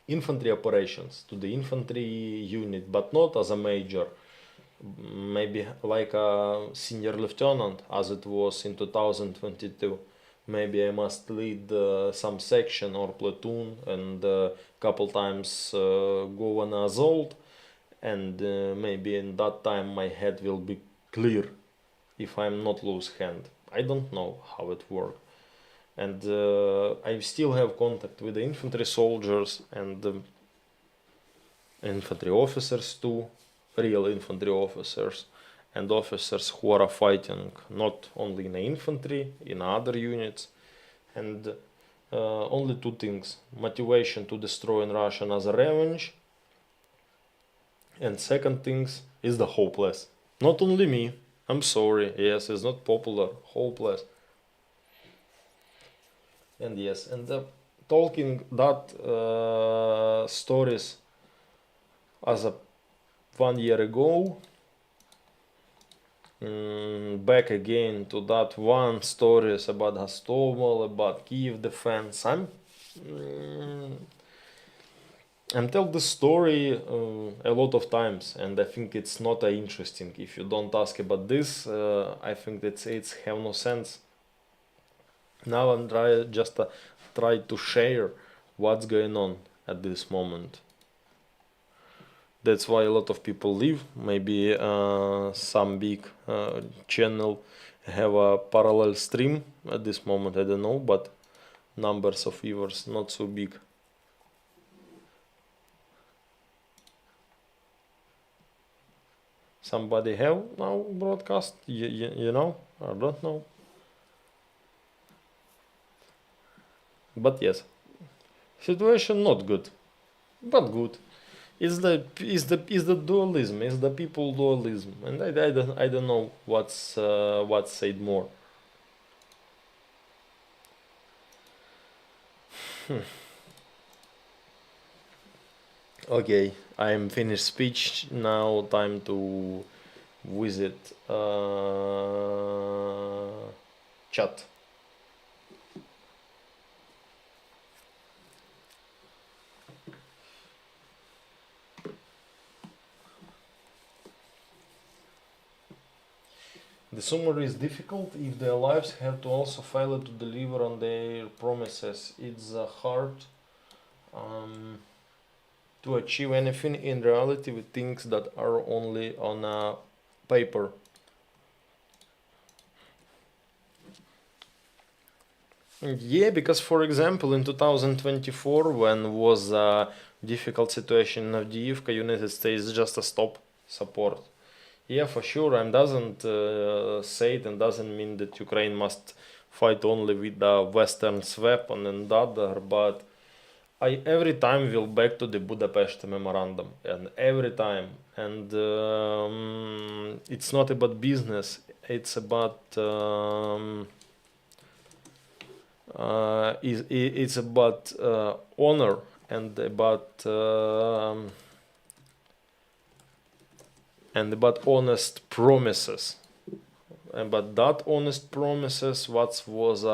infantry operations, to the infantry unit, but not as a major, maybe like a senior lieutenant as it was in 2022. Maybe I must lead some section or platoon and couple times go on assault, and maybe in that time my head will be clear if I'm not loose hand. I don't know how it works. And I still have contact with the infantry soldiers and infantry officers too, real infantry officers, and officers who are fighting not only in the infantry, in other units. And only two things: motivation to destroy in Russian as a revenge, and second things is the hopeless. Not only me, I'm sorry, yes, it's not popular, hopeless. And yes, and talking that stories as a 1 year ago, back again to that one stories about Hostomel, about Kiev defense. I'm tell the story a lot of times, and I think it's not interesting. If you don't ask about this, I think that it's have no sense. Now I'm try to share what's going on at this moment. That's why a lot of people leave. Maybe some big channel have a parallel stream at this moment, I don't know, but numbers of viewers not so big. Somebody have now broadcast, you know, I don't know. But yes, situation not good, but good. Is the dualism, is the people dualism, and I don't know what's said more. Okay, I'm finished speech now. Time to visit chat. The summary is difficult if their lives have to also fail to deliver on their promises. It's hard um, to achieve anything in reality with things that are only on paper. Yeah, because for example, in 2024, when was a difficult situation in Avdiivka, United States just stop support. Yeah, for sure, and doesn't say it and doesn't mean that Ukraine must fight only with the Western's weapon and other, but I every time will back to the Budapest memorandum, and every time, and it's not about business, it's about it's about honor and about honest promises. And but that honest promises, what was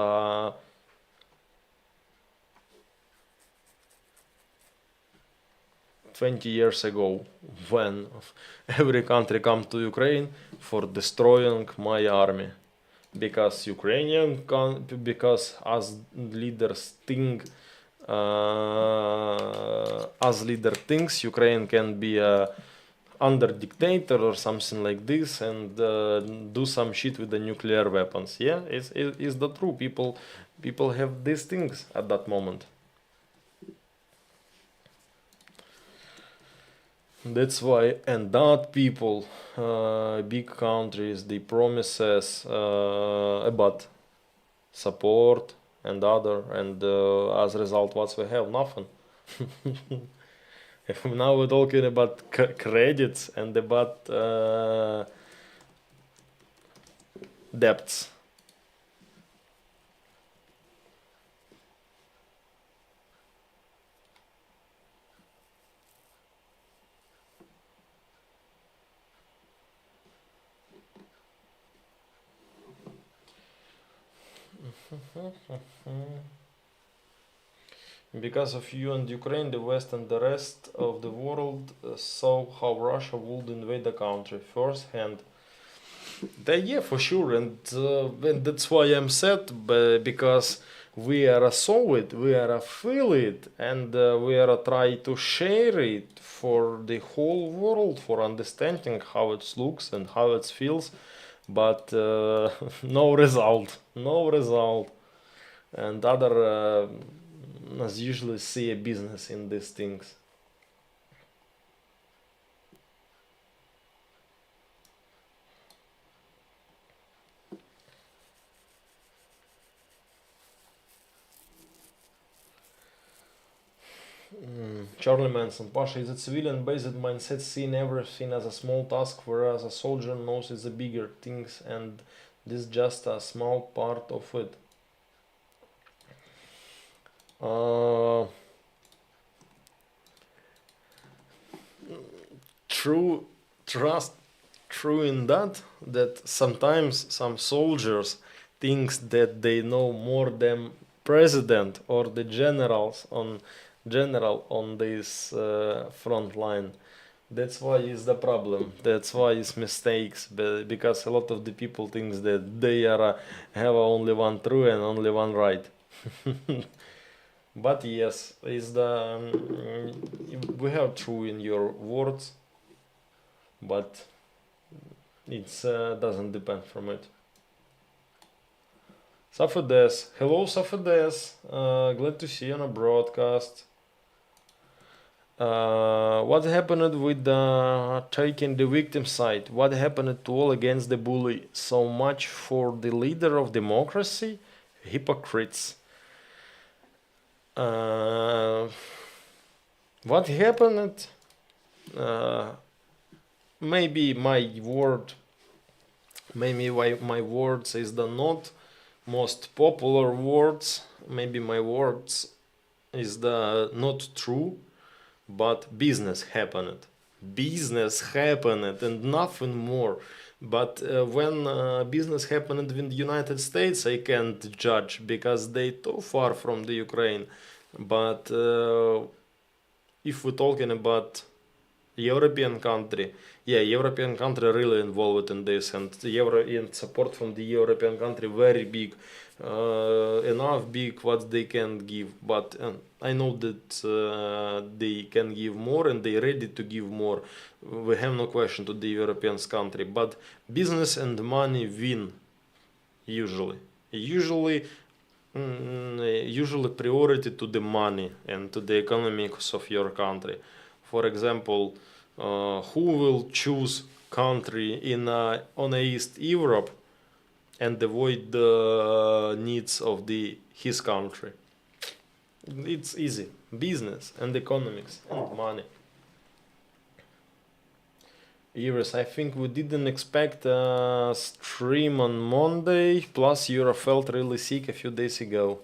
20 years ago, when every country come to Ukraine for destroying my army, because because as leaders think, as leader thinks Ukraine can be a under dictator or something like this, and do some shit with the nuclear weapons. Yeah, it's the true. People have these things at that moment. That's why, and that people, big countries, they promises about support and other, and as a result, what we have nothing. Now we're talking about credits and about debts. Because of you and Ukraine, the West and the rest of the world saw how Russia would invade the country firsthand. Yeah, for sure, and that's why I'm sad, because we are a saw it, we are a feel it, and we are a try to share it for the whole world for understanding how it looks and how it feels, but no result, no result, and other as usually see a business in these things. Charlie Manson, Pasha is a civilian-based mindset, seeing everything as a small task, whereas a soldier knows it's the bigger things, and this is just a small part of it. Uh, true, trust, true in that sometimes some soldiers thinks that they know more than president or the general on this front line. That's why is the problem. That's why it's mistakes, because a lot of the people thinks that they are have only one true and only one right. But yes, is the we have true in your words, but it doesn't depend from it. Safedes, hello Safedes, glad to see you on a broadcast. What happened with taking the victim side? What happened to all against the bully? So much for the leader of democracy? Hypocrites. What happened? Uh, maybe my words is the not most popular words. Maybe my words is the not true, but business happened. Business happened and nothing more. But when business happened in the United States, I can't judge because they too far from the Ukraine. But if we're talking about European country, yeah, European country really involved in this, and the and support from the European country very big, enough big what they can give. But I know that they can give more and they ready to give more. We have no question to the European country, but business and money win usually. Usually usually priority to the money and to the economics of your country. For example, who will choose country in on East Europe and avoid the needs of the his country? It's easy. Business and economics and money. Iris, I think we didn't expect a stream on Monday, plus you felt really sick a few days ago.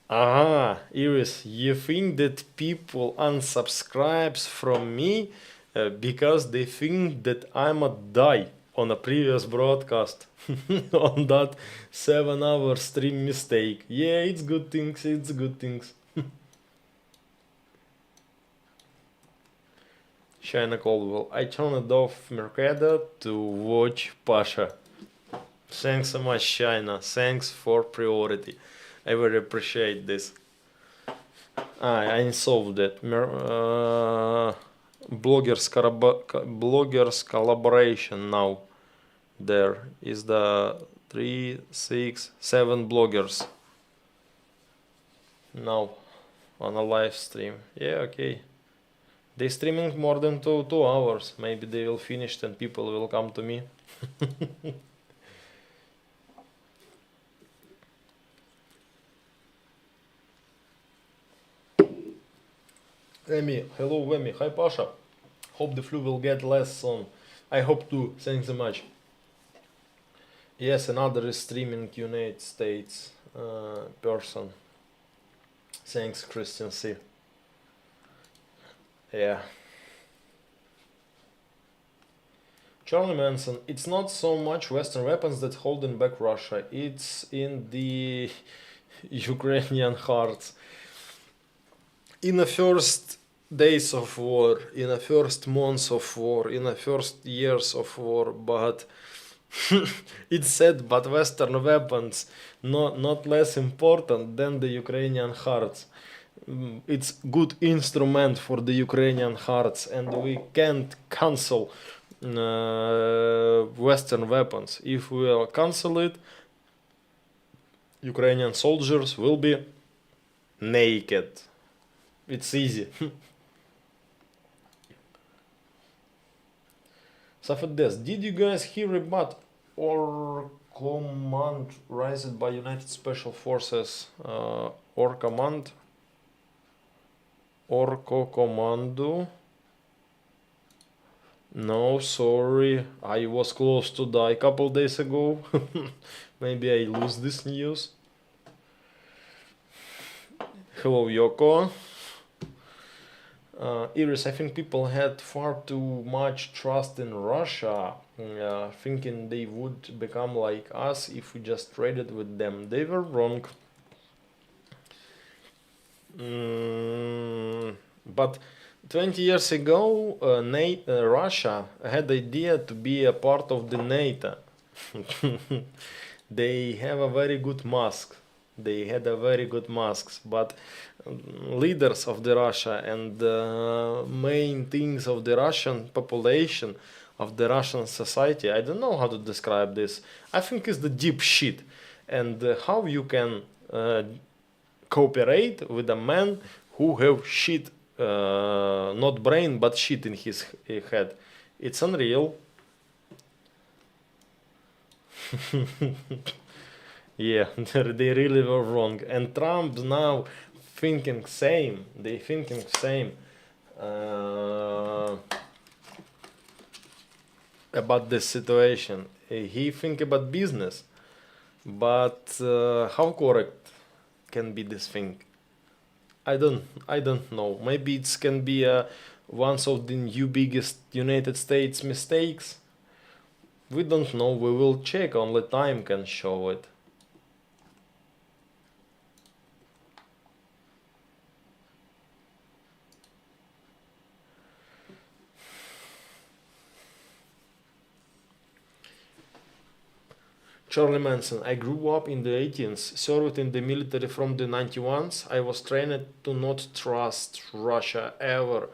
Ah, Iris, you think that people unsubscribes from me because they think that I'm a die on a previous broadcast on that 7-hour stream mistake. Yeah, it's good things, it's good things. Shaina Caldwell, I turned off Mercado to watch Pasha. Thanks so much, Shaina. Thanks for priority. I very appreciate this. I solved that. Bloggers collaboration now. There is the 3, 6, 7 bloggers now on a live stream. Yeah, okay. They streaming more than 2 hours. Maybe they will finish and people will come to me. Emi, hello Emi, hi Pasha. Hope the flu will get less soon. I hope too, thanks so much. Yes, another is streaming United States person. Thanks Christian C. Yeah. Charlie Manson, it's not so much Western weapons that holding back Russia, it's in the Ukrainian hearts. In the first days of war, in the first months of war, in the first years of war, but it's said, but Western weapons not less important than the Ukrainian hearts. It's good instrument for the Ukrainian hearts, and we can't cancel Western weapons. If we will cancel it, Ukrainian soldiers will be naked. It's easy. Safedes, did you guys hear about or command raised by United Special Forces or command? Orco Commando? No, sorry, I was close to die a couple days ago. Maybe I lose this news. Hello, Yoko. Iris, I think people had far too much trust in Russia, thinking they would become like us if we just traded with them. They were wrong. But 20 years ago, Russia had the idea to be a part of the NATO. They have a very good mask. They had a very good masks, but leaders of the Russia and main things of the Russian population, of the Russian society, I don't know how to describe this. I think it's the deep shit, and how you can cooperate with a man who have shit, not brain but shit in his head. It's unreal. Yeah, they really were wrong, and Trump now thinking same. They thinking same about this situation. He think about business, but how correct can be this thing? I don't know. Maybe it can be one of the new biggest United States mistakes. We don't know. We will check. Only time can show it. Charlie Manson. I grew up in the 18s, served in the military from the 91s. I was trained to not trust Russia ever,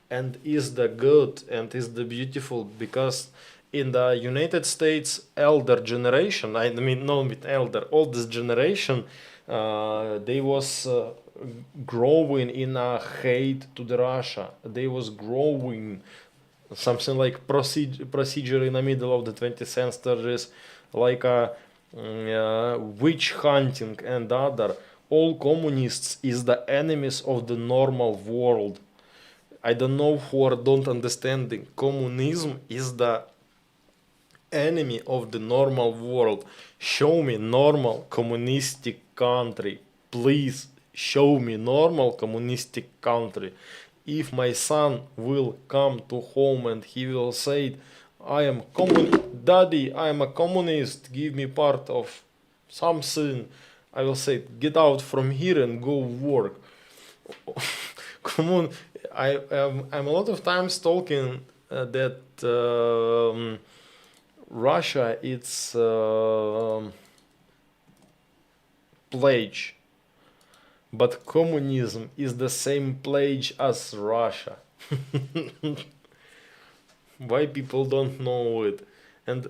and is the good and is the beautiful, because in the United States elder generation, I mean not with elder, oldest generation, they was growing in a hate to the Russia. They was growing something like procedure in the middle of the 20th century, like a witch hunting and other. All communists is the enemies of the normal world. I don't know who are don't understanding. Communism is the enemy of the normal world. Show me normal communistic country. Please show me normal communistic country. If my son will come to home and he will say, I am Daddy, I am a communist, give me part of something, I will say, get out from here and go work. Come on, I'm a lot of times talking that Russia it's pledge, but communism is the same pledge as Russia. Why people don't know it? And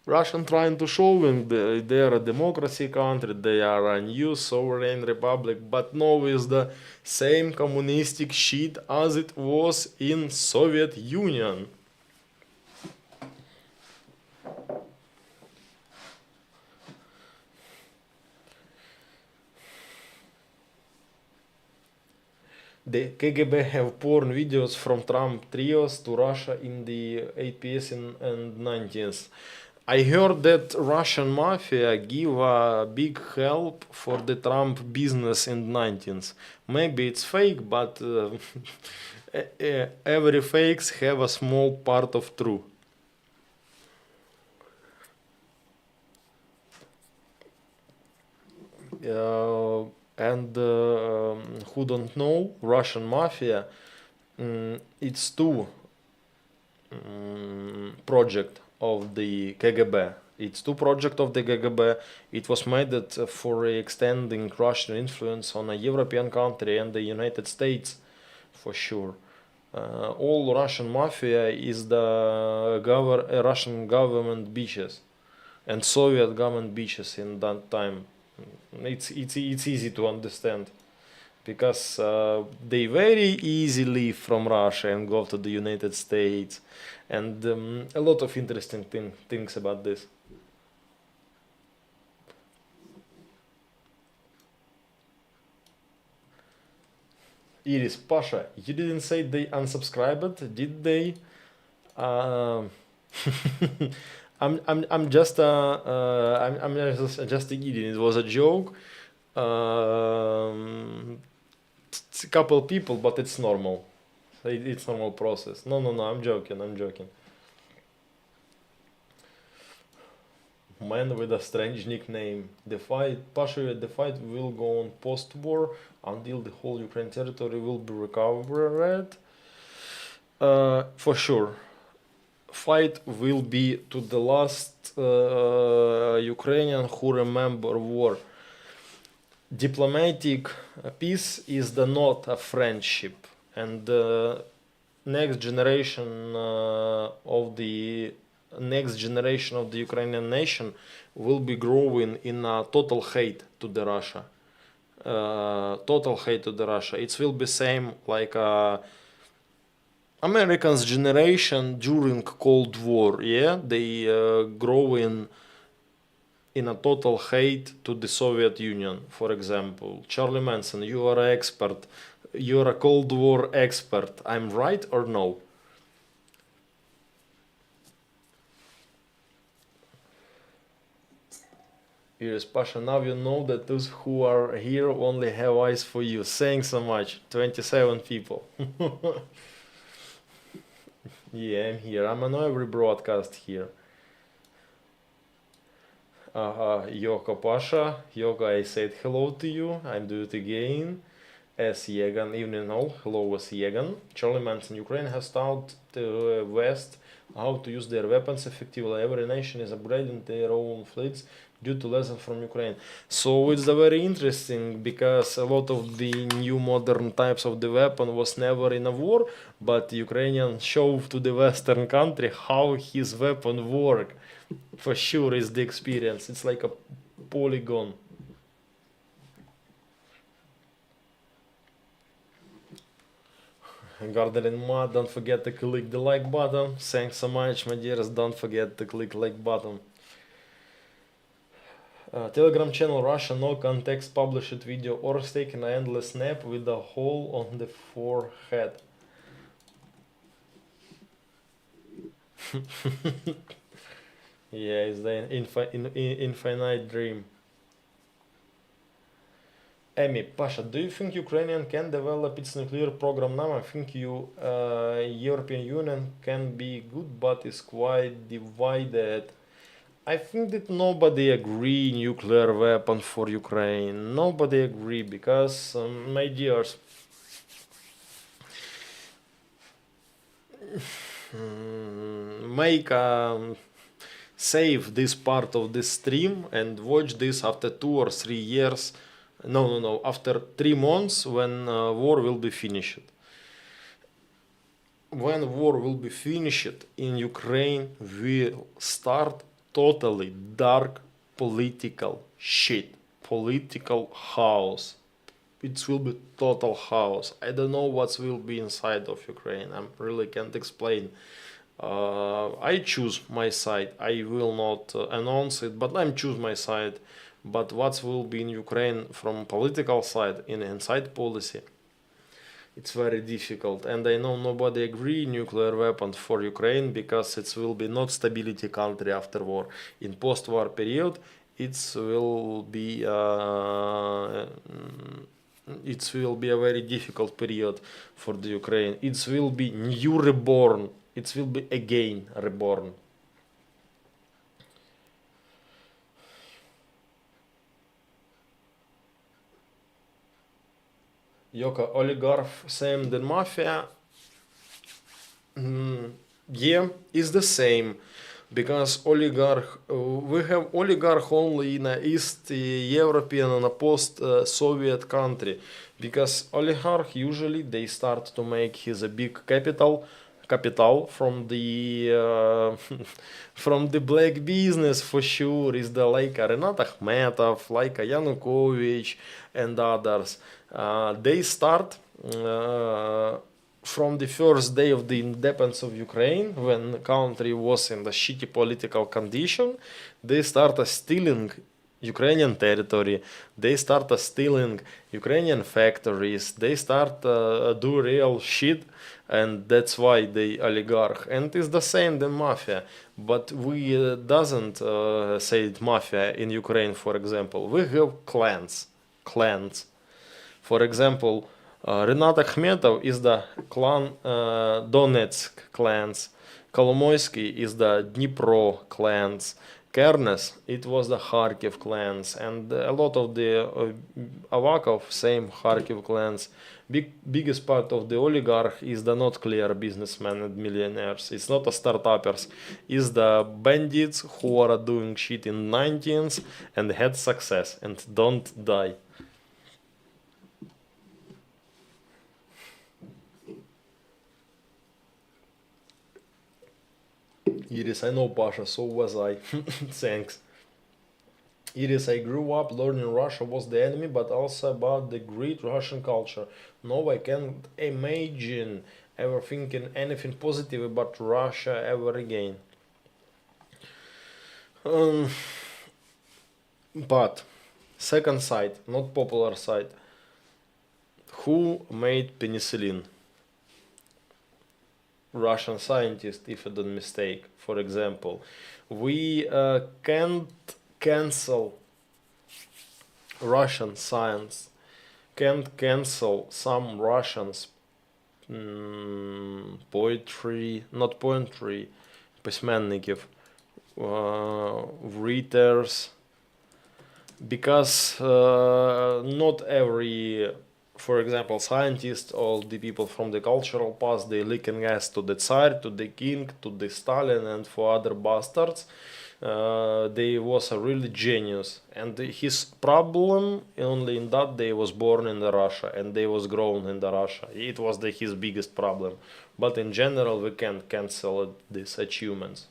Russian trying to show them they are a democracy country, they are a new sovereign republic, but no, it's the same communistic shit as it was in Soviet Union. The KGB have porn videos from Trump trios to Russia in the 80s and 90s. I heard that Russian mafia give a big help for the Trump business in 90s. Maybe it's fake, but every fakes have a small part of true. And who don't know, Russian mafia, it's two project of the KGB. It's two project of the KGB. It was made it for extending Russian influence on a European country and the United States, for sure. All Russian mafia is the Russian government bitches and Soviet government bitches in that time. It's easy to understand because they very easily leave from Russia and go to the United States, and a lot of interesting things about this. Iris, Pasha, you didn't say they unsubscribed, did they? Um I'm just just kidding. It was a joke. It's a couple people, but it's normal. It's normal process. No, no, no. I'm joking. I'm joking. Man with a strange nickname. The fight, Pasha, the fight will go on post-war until the whole Ukraine territory will be recovered. For sure. Fight will be to the last Ukrainian who remember war. Diplomatic peace is the not a friendship, and the next generation of the Ukrainian nation will be growing in a total hate to the Russia. Total hate to the Russia. It will be same like Americans' generation during Cold War. Yeah, they grow in a total hate to the Soviet Union. For example, Charlie Manson, you are an expert. You are a Cold War expert. I'm right or no? Yes, Pasha, now you know that those who are here only have eyes for you. Thanks so much. 27 people. Yeah, I'm here. I'm on every broadcast here. Yoko Pasha. Yoko, I said hello to you. I'm doing it again. S. Yegan, evening all. Hello, S. Yegan. Charlie Manson, Ukraine has started west how to use their weapons effectively. Every nation is upgrading their own fleets due to lessons from Ukraine. So it's very interesting because a lot of the new modern types of the weapon was never in a war, but Ukrainian showed to the Western country how his weapon work. For sure is the experience. It's like a polygon. Garden Ma, don't forget to click the like button. Thanks so much, my dears. Don't forget to click like button. Telegram channel Russia no context published video or taking an endless nap with a hole on the forehead. Yeah, it's the infinite dream. Amy, Pasha, do you think Ukrainian can develop its nuclear program now? I think European Union can be good, but is quite divided. I think that nobody agree nuclear weapon for Ukraine. Nobody agree because, my dears, make save this part of this stream and watch this after 2 or 3 years. No. After 3 months, when war will be finished. When war will be finished in Ukraine, will start totally dark political shit, political chaos. It will be total chaos. I don't know what will be inside of Ukraine. I really can't explain. I choose my side. I will not announce it, but I'm choose my side. But what will be in Ukraine from political side, in inside policy, it's very difficult. And I know nobody agree nuclear weapons for Ukraine because it will be not stability country after war. In post-war period, it will be a very difficult period for the Ukraine. It will be new reborn. It will be again reborn. Yoka, oligarch same than mafia? Yeah, is the same. Because we have oligarch only in a East European and a post-Soviet country. Because oligarch usually they start to make his a big capital from the from the black business for sure. Is the like Renat Akhmetov, like Yanukovych and others. They start from the first day of the independence of Ukraine, when the country was in the shitty political condition. They started stealing Ukrainian territory. They started stealing Ukrainian factories. They start do real shit, and that's why they oligarch. And it's the same than mafia, but we doesn't say it mafia in Ukraine. For example, we have clans. For example, Renat Akhmetov is the clan Donetsk clans. Kolomoisky is the Dnipro clans. Kernes, it was the Kharkiv clans, and a lot of the Avakov, same Kharkiv clans. Biggest part of the oligarch is the not clear businessmen and millionaires. It's not the startuppers. It's the bandits who are doing shit in 19th and had success and don't die. Iris, I know Pasha, so was I. Thanks. Iris, I grew up learning Russia was the enemy, but also about the great Russian culture. No, I can't imagine ever thinking anything positive about Russia ever again. But, second side, not popular side. Who made penicillin? Russian scientist, if I don't mistake. For example, we can't cancel Russian science, can't cancel some Russians poetry, not poetry, письменників, writers, because not every For example, scientists, all the people from the cultural past, they leaking gas to the Tsar, to the king, to the Stalin, and for other bastards. They was a really genius, and his problem only in that they was born in the Russia and they was grown in the Russia. It was his biggest problem, but in general we can't cancel these achievements.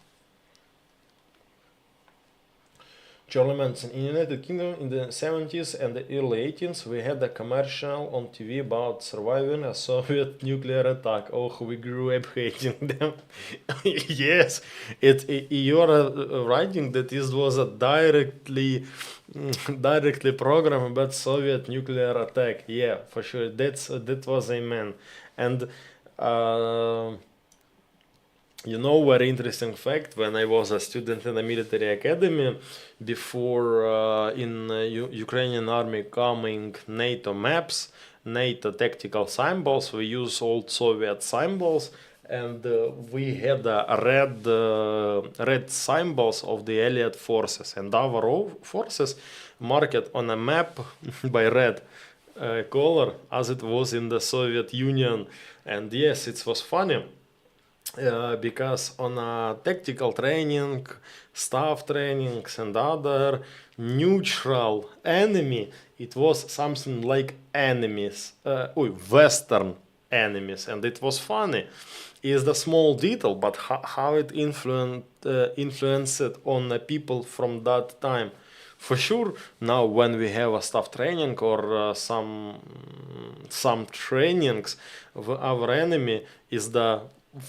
Charlie Manson. In United Kingdom in the 70s and the early 80s, we had a commercial on TV about surviving a Soviet nuclear attack. Oh, we grew up hating them. Yes, you are writing that this was a directly program about Soviet nuclear attack. Yeah, for sure. That was amen. And very interesting fact, when I was a student in a military academy, before in Ukrainian army coming NATO maps, NATO tactical symbols, we use old Soviet symbols, and we had red symbols of the Allied forces, and our forces marked on a map by red color as it was in the Soviet Union. And yes, it was funny. Because on tactical training, staff trainings, and other neutral enemy, it was something like enemies, Western enemies, and it was funny. Is the small detail, but how it influenced on the people from that time. For sure, now when we have a staff training or some trainings, our enemy is the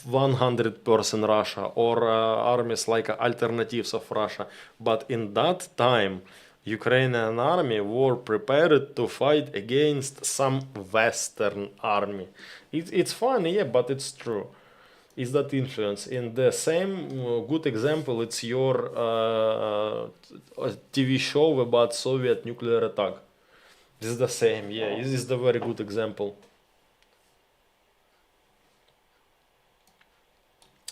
100% Russia or armies like alternatives of Russia. But in that time, Ukrainian army were prepared to fight against some Western army. It's funny, yeah, but it's true. Is that influence? In the same good example, it's your TV show about Soviet nuclear attack. This is the same, yeah. This is the very good example.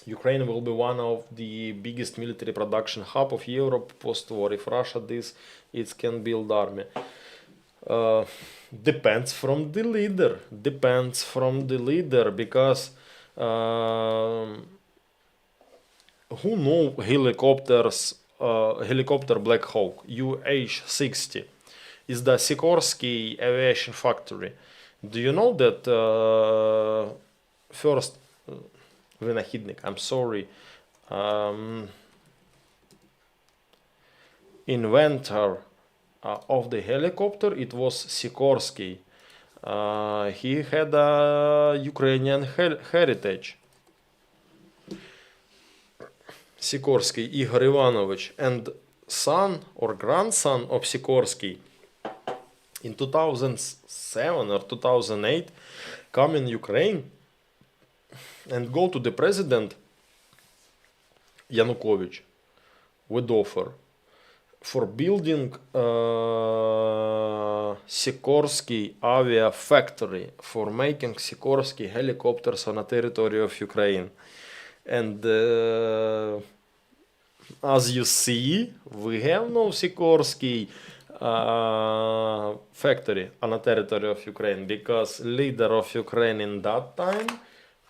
Ukraine will be one of the biggest military production hub of Europe post-war. If Russia this, it can build army. Depends from the leader. Because who know helicopter Black Hawk UH-60 is the Sikorsky aviation factory. Do you know that first Винахідник, I'm sorry, inventor of the helicopter, it was Sikorsky. He had a Ukrainian heritage. Sikorsky Igor Ivanovich, and son or grandson of Sikorsky in 2007 or 2008 come in Ukraine and go to the president Yanukovych with offer for building Sikorsky avia factory, for making Sikorsky helicopters on a territory of Ukraine. And as you see, we have no Sikorsky factory on a territory of Ukraine, because leader of Ukraine in that time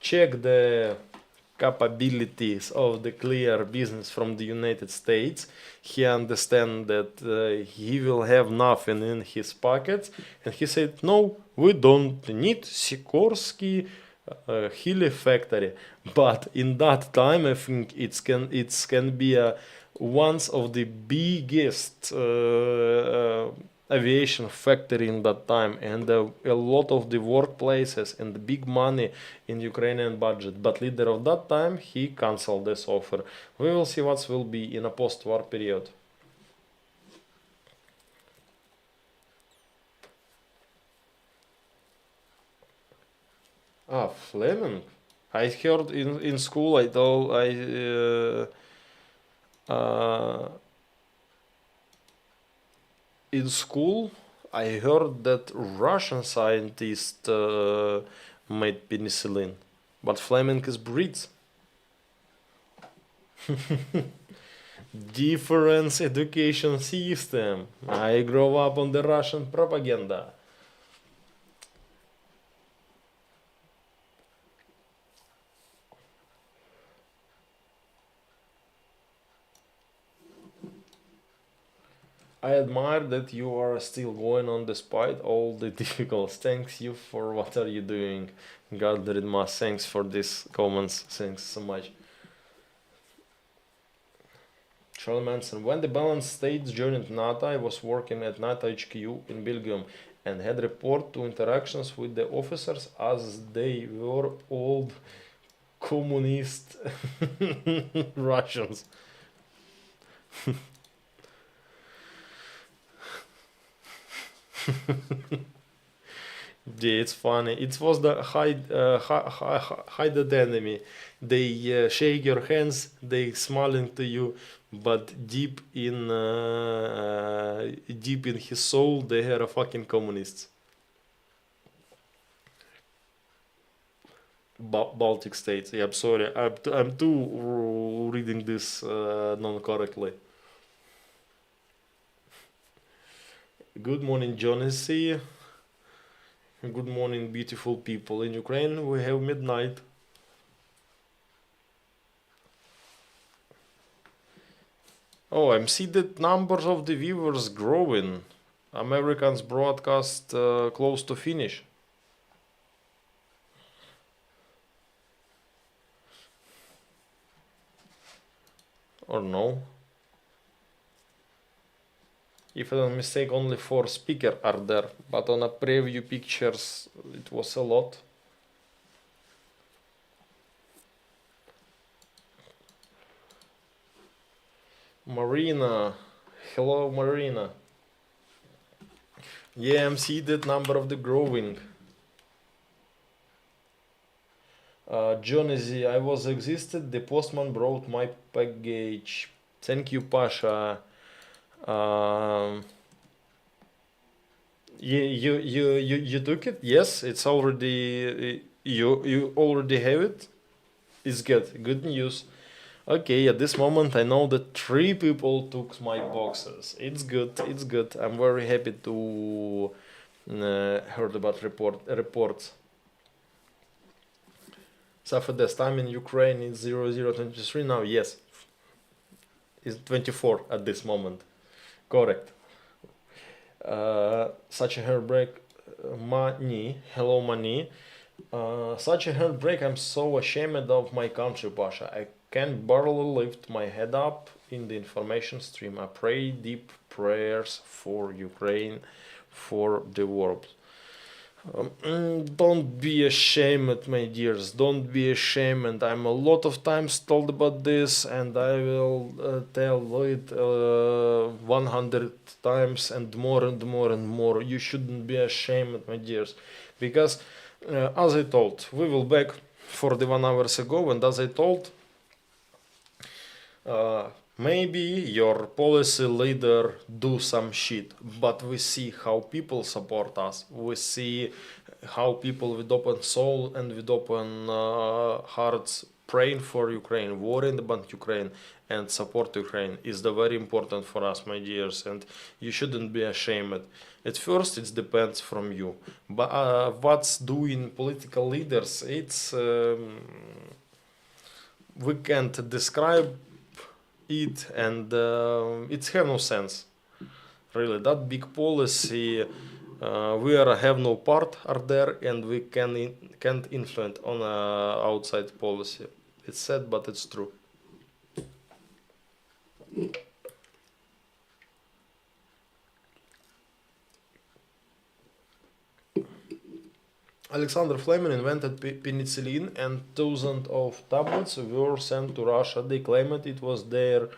check the capabilities of the clear business from the United States. He understand that he will have nothing in his pockets, and he said, no, we don't need Sikorsky Heli factory. But in that time, I think it can be one of the biggest aviation factory in that time, and a lot of the workplaces and the big money in Ukrainian budget. But leader of that time, he cancelled this offer. We will see what will be in a post-war period. Fleming. I heard in school. In school, I heard that Russian scientists made penicillin, but Fleming is Brits. Different education system. I grew up on the Russian propaganda. I admire that you are still going on despite all the difficulties. Thanks you for what are you doing. God Ridmas, thanks for these comments. Thanks so much. Charlie Manson. When the Balanced States joined NATO, I was working at NATO HQ in Belgium and had report to interactions with the officers as they were old communist Russians. Yeah, it's funny. It was the hidden enemy. They shake your hands, they smiling to you, but deep in his soul, they are a fucking communists. Baltic states. Yeah, I'm sorry. I'm too reading this non-correctly. Good morning, Jonesy. Good morning, beautiful people. In Ukraine, we have midnight. Oh, I'm see that numbers of the viewers growing. Americans broadcast close to finish. Or no? If I don't mistake, only 4 speakers are there, but on a preview pictures it was a lot. Marina, hello Marina. Yeah, I'm see that number of the growing. Jonesy, I was existed. The postman brought my package. Thank you, Pasha. Um, you took it? Yes, it's already you already have it. It's good. Good news. Okay, at this moment I know that 3 people took my boxes. It's good. It's good. I'm very happy to heard about reports. Safedes time in Ukraine is 0023 now. Yes, it's 24 at this moment. Correct. Such a heartbreak, Mani. Hello, Mani. Such a heartbreak. I'm so ashamed of my country, Pasha. I can barely lift my head up in the information stream. I pray deep prayers for Ukraine, for the world. Don't be ashamed, my dears. Don't be ashamed. I'm a lot of times told about this, and I will tell it 100 times and more and more and more. You shouldn't be ashamed, my dears, because as I told, we will back 41 hours ago, and as I told, uh, maybe your policy leader do some shit, but we see how people support us. We see how people with open soul and with open hearts praying for Ukraine, worrying about Ukraine, and support Ukraine is the very important for us, my dears. And you shouldn't be ashamed. At first, it depends from you, but what's doing political leaders? We can't describe it, and it's have no sense really. That big policy, we are have no part are there, and we can't influence on outside policy. It's sad, but it's true. Alexander Fleming invented penicillin, and thousands of tablets were sent to Russia. They claimed it was their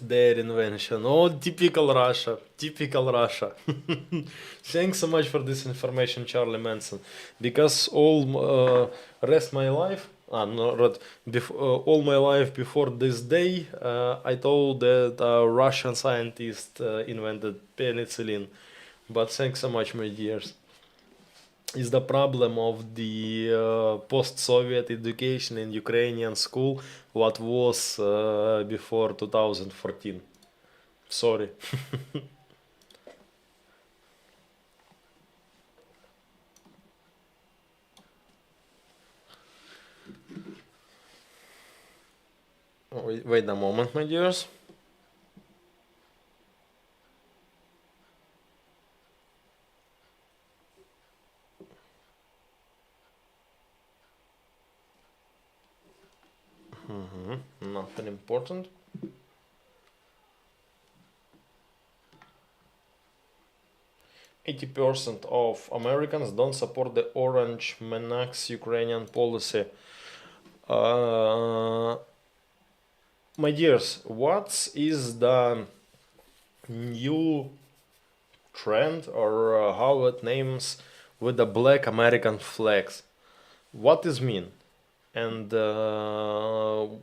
invention. Oh, typical Russia. Typical Russia. Thanks so much for this information, Charlie Manson. Because rest my life, no, all my life before this day, I thought that a Russian scientist invented penicillin. But thanks so much, my dears. Is the problem of the post-Soviet education in Ukrainian school what was before 2014. Sorry. Wait a moment, my dears. Nothing important. %80 of Americans don't support the orange menax Ukrainian policy. My dears, what is the new trend or how it names with the black American flags? What is mean? And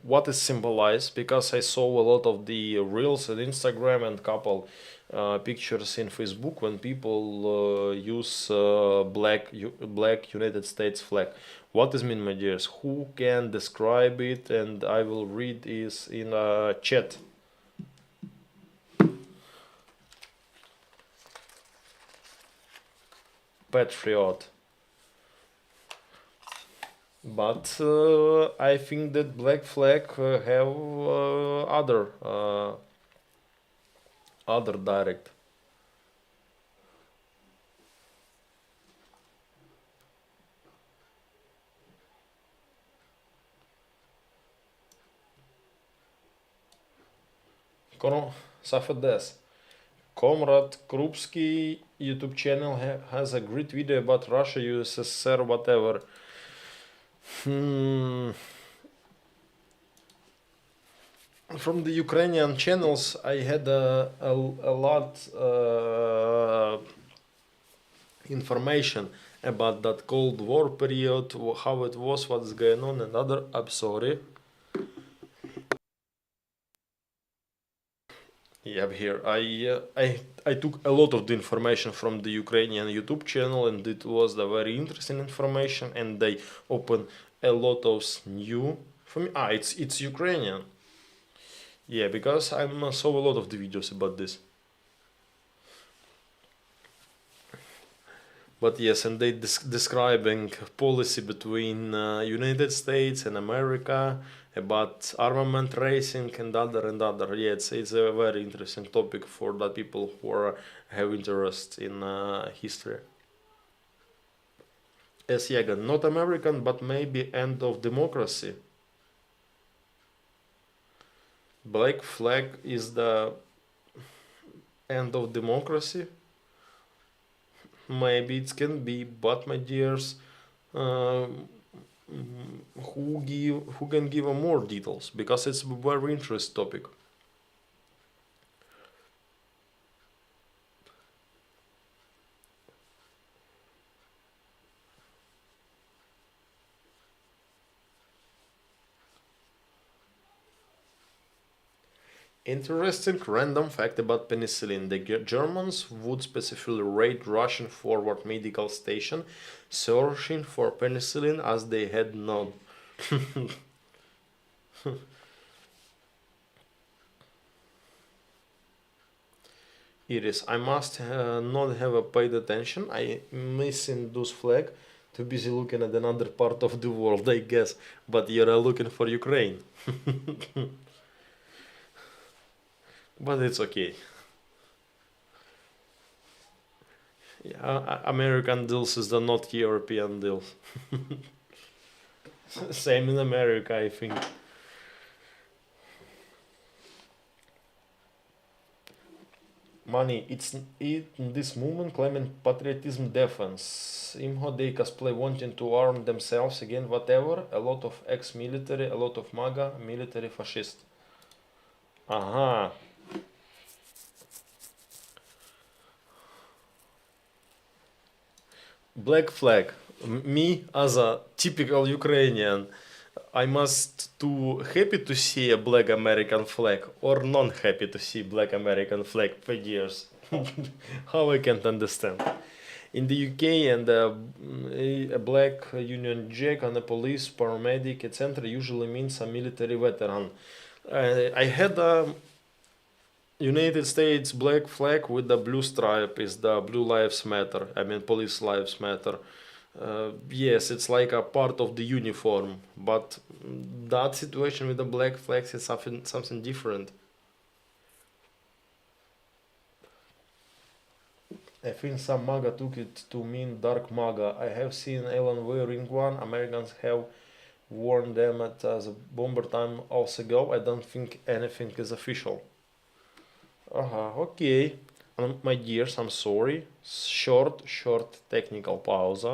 what is symbolized, because I saw a lot of the reels on Instagram and couple pictures in Facebook when people use black United States flag. What is mean, my dears? Who can describe it? And I will read this in a chat. Patriot. But I think that black flag have other direct. Safedes. Comrade Krupski YouTube channel has a great video about Russia, USSR, whatever. From the Ukrainian channels, I had a lot information about that Cold War period, how it was, what's going on, and other. I'm sorry. Yeah, I'm here. I took a lot of the information from the Ukrainian YouTube channel, and it was the very interesting information. And they open a lot of new for me. It's Ukrainian. Yeah, because I saw a lot of the videos about this. But yes, and they describing policy between United States and America about armament racing and other. Yeah, it's a very interesting topic for the people who have interest in history. As Yagan, not American, but maybe end of democracy. Black flag is the end of democracy. Maybe it can be, but my dears, who can give more details, because it's a very interesting topic. Interesting random fact about penicillin. The Germans would specifically raid Russian forward medical station searching for penicillin as they had none. Iris, I must not have paid attention. I missing those flag. Too busy looking at another part of the world, I guess. But you're looking for Ukraine. But it's okay. Yeah, American deals is the not European deals. Same in America, I think. Money, it's in this movement claiming patriotism defense. Imho they cosplay wanting to arm themselves again, whatever. A lot of ex-military, a lot of MAGA, military fascist. Aha. Black flag. Me as a typical Ukrainian, I must too happy to see a black American flag or non-happy to see black American flag for years. How I can't understand. In the UK, and a black Union Jack on a police, paramedic, etc. usually means a military veteran. I had a United States black flag with the blue stripe is the Blue Lives Matter. I mean, Police Lives Matter. Yes, it's like a part of the uniform, but that situation with the black flags is something different. I think some MAGA took it to mean dark MAGA. I have seen Alan wearing one. Americans have warned them at the bomber time also go. I don't think anything is official. Okay. My dears, I'm sorry. Short technical pause.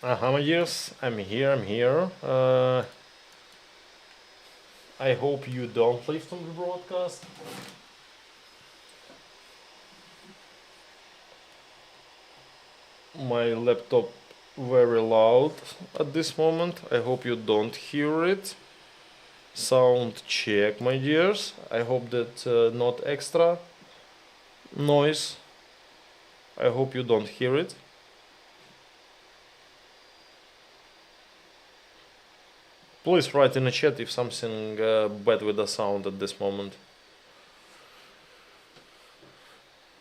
My dears, I'm here. I hope you don't leave from the broadcast. My laptop very loud at this moment. I hope you don't hear it. Sound check, my dears. I hope that not extra noise. I hope you don't hear it. Please write in the chat if something bad with the sound at this moment.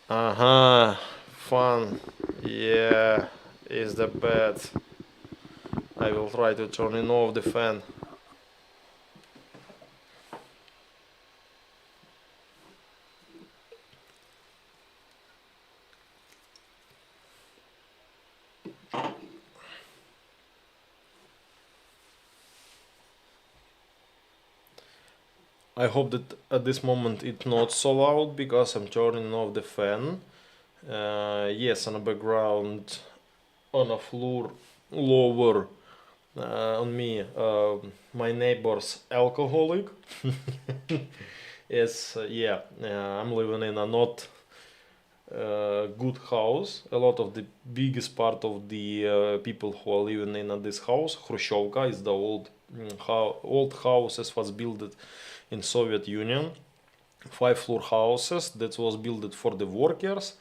Fun. Yeah, is the bad. I will try to turn it off the fan. I hope that at this moment it's not so loud because I'm turning off the fan. Yes, on the background, on a floor lower on me, my neighbor's alcoholic. Yes, yeah, I'm living in a not good house. A lot of the biggest part of the people who are living in this house, Khrushchevka, is the old houses was built in Soviet Union, 5-floor houses that was built for the workers,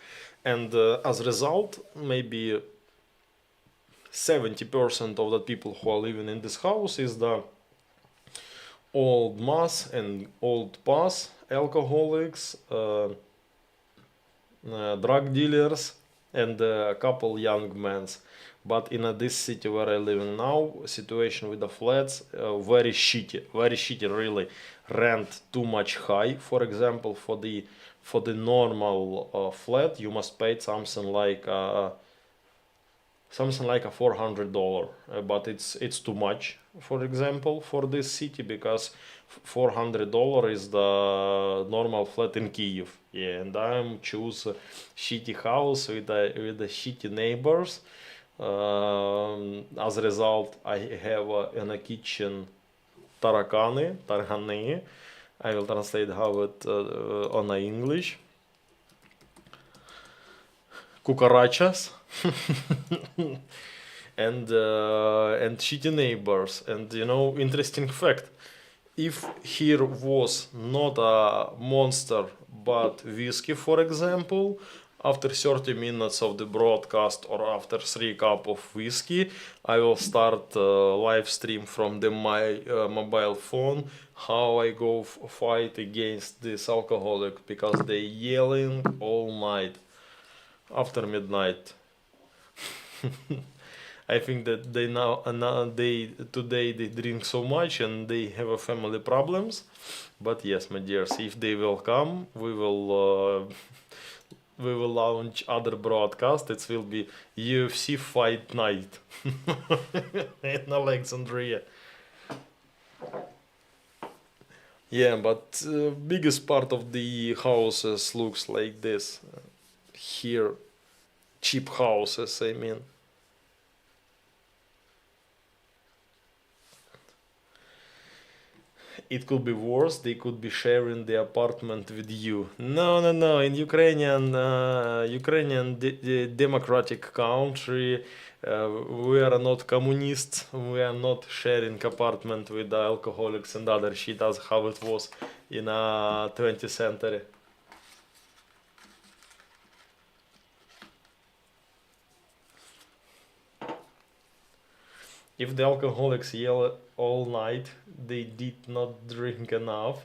and as a result, maybe 70% of the people who are living in this house is the old mass and old pass alcoholics, drug dealers, and a couple young men. But in this city where I live in now, situation with the flats very shitty really. Rent too much high. For example, for the normal flat, you must pay something like a $400, but it's too much. For example, for this city because $400 is the normal flat in Kiev. Yeah, and I'm choose a shitty house with the shitty neighbors. As a result, I have in a kitchen тараканы, тарганы. I will translate how it on English. Cucarachas. and shitty neighbors. And interesting fact, if here was not a monster but whiskey, for example, after 30 minutes of the broadcast or after 3 cups of whiskey, I will start live stream from my mobile phone how I go fight against this alcoholic, because they yelling all night after midnight. I think that today they drink so much and they have a family problems. But yes, my dears, if they will come, we will launch other broadcast. It will be UFC fight night in Alexandria. Yeah, but biggest part of the houses looks like this. Here, cheap houses, I mean. It could be worse. They could be sharing the apartment with you. No. In Ukrainian democratic country, we are not communists. We are not sharing apartment with the alcoholics and other shit as how it was in 20th century. If the alcoholics yell all night, they did not drink enough,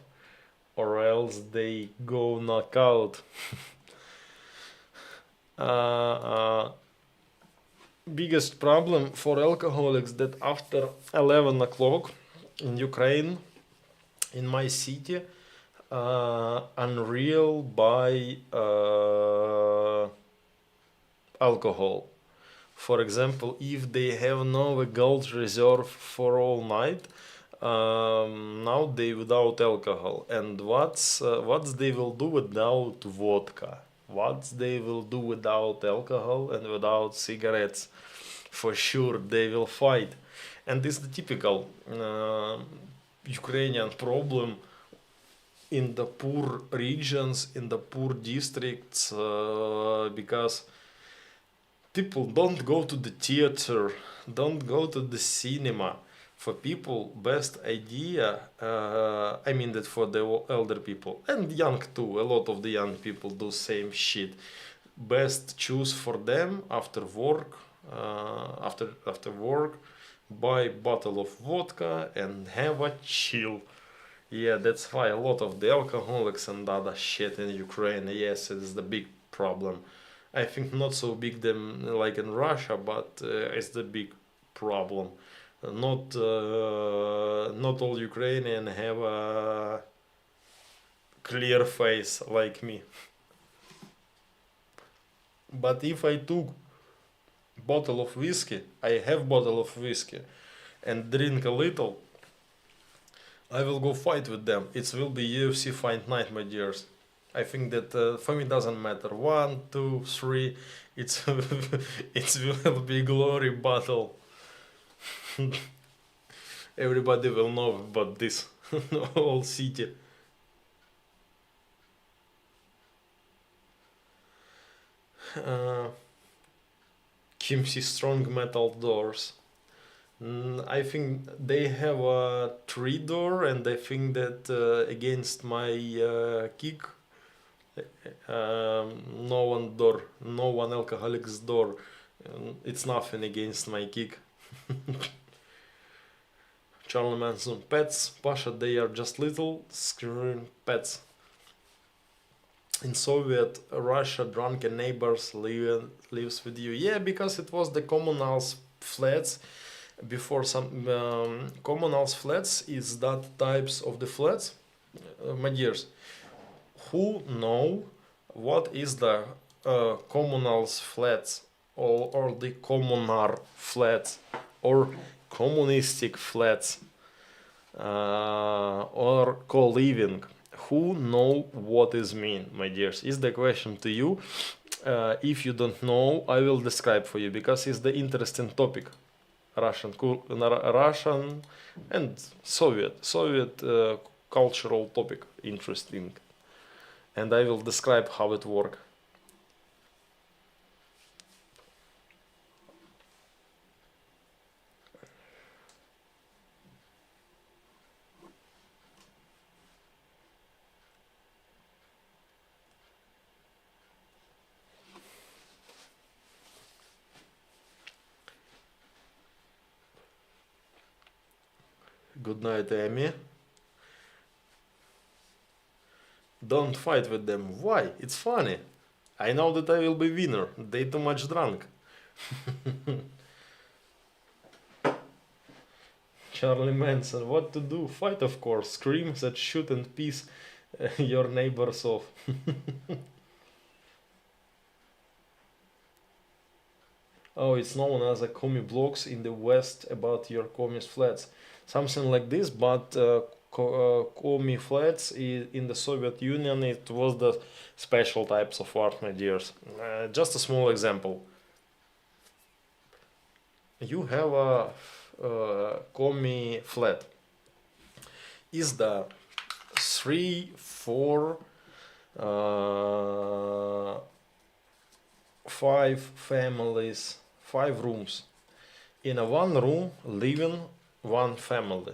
or else they go knockout. Biggest problem for alcoholics that after 11 o'clock in Ukraine, in my city, unreal buy alcohol. For example, if they have no gold reserve for all night, now they without alcohol. And what's they will do without vodka? What they will do without alcohol and without cigarettes? For sure, they will fight. And this is the typical Ukrainian problem in the poor regions, in the poor districts, because people don't go to the theater, don't go to the cinema. For people, best idea, I mean that for the elder people and young too, a lot of the young people do same shit. Best choose for them after work, buy bottle of vodka and have a chill. Yeah, that's why a lot of the alcoholics and other shit in Ukraine, yes, it is the big problem. I think not so big them like in Russia, but it's the big problem. Not all Ukrainian have a clear face like me. But if I took bottle of whiskey, I have bottle of whiskey, and drink a little, I will go fight with them. It will be UFC fight night, my dears. I think that for me doesn't matter. 1, 2, 3. It will be glory battle. Everybody will know about this whole city. Kimsey strong metal doors. I think they have a 3 door, and I think that against my kick, no one alcoholic's door. It's nothing against my kick. Charlie Manson pets. Pasha, they are just little screaming pets. In Soviet Russia, drunken neighbors lives with you. Yeah, because it was the communals flats. Before some communals flats is that types of the flats. My dears, who know what is the communals flats or the communar flats or communistic flats or co-living? Who know what is mean, my dears? Is the question to you. If you don't know, I will describe for you, because it's the interesting topic. Russian and Soviet cultural topic interesting, and I will describe how it works. Good night, Amy. Don't fight with them. Why? It's funny. I know that I will be winner. They too much drunk. Charlie Manson, what to do? Fight, of course. Scream, that shoot and piss your neighbors off. Oh, it's known as a commie blogs in the West about your commie flats. Something like this, but commie flats in the Soviet Union, it was the special types of art, my dears. Just a small example. You have a commie flat. Is the 3, 4, 5 families, 5 rooms. In a one room living one family.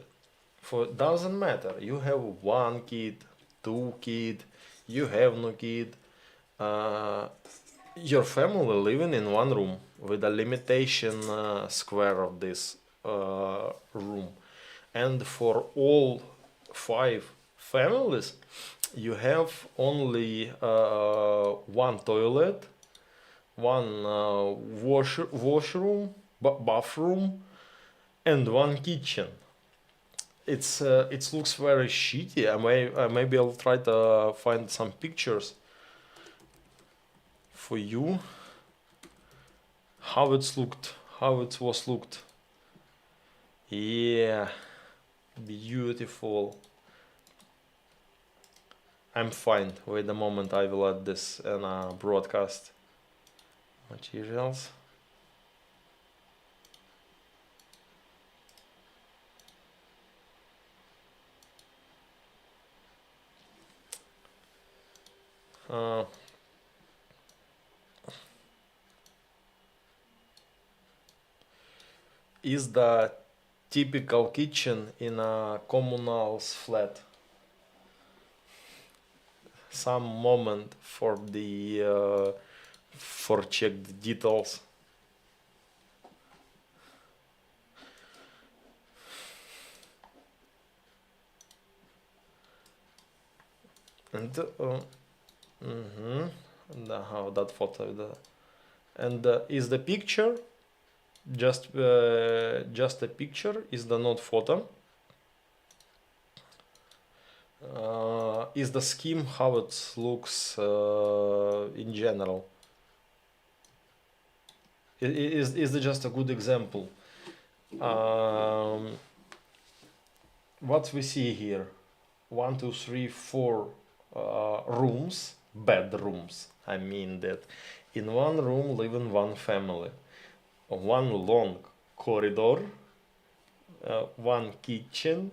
For doesn't matter. You have one kid, 2 kid, you have no kid. Your family living in one room with a limitation square of this room, and for all 5 families you have only one toilet, one washroom, bathroom, and one kitchen. It looks very shitty. Maybe I'll try to find some pictures for you how it was looked. Yeah, beautiful. I'm fine. Wait a moment, I will add this in a broadcast materials. Is the typical kitchen in a communal's flat. Some moment for the for check the details. And how that photo and is the picture just a picture, is the not photo. Is the scheme how it looks in general. Is just a good example. What we see here, 1, 2, 3, 4 rooms, bedrooms. I mean that in one room live in one family, one long corridor, one kitchen,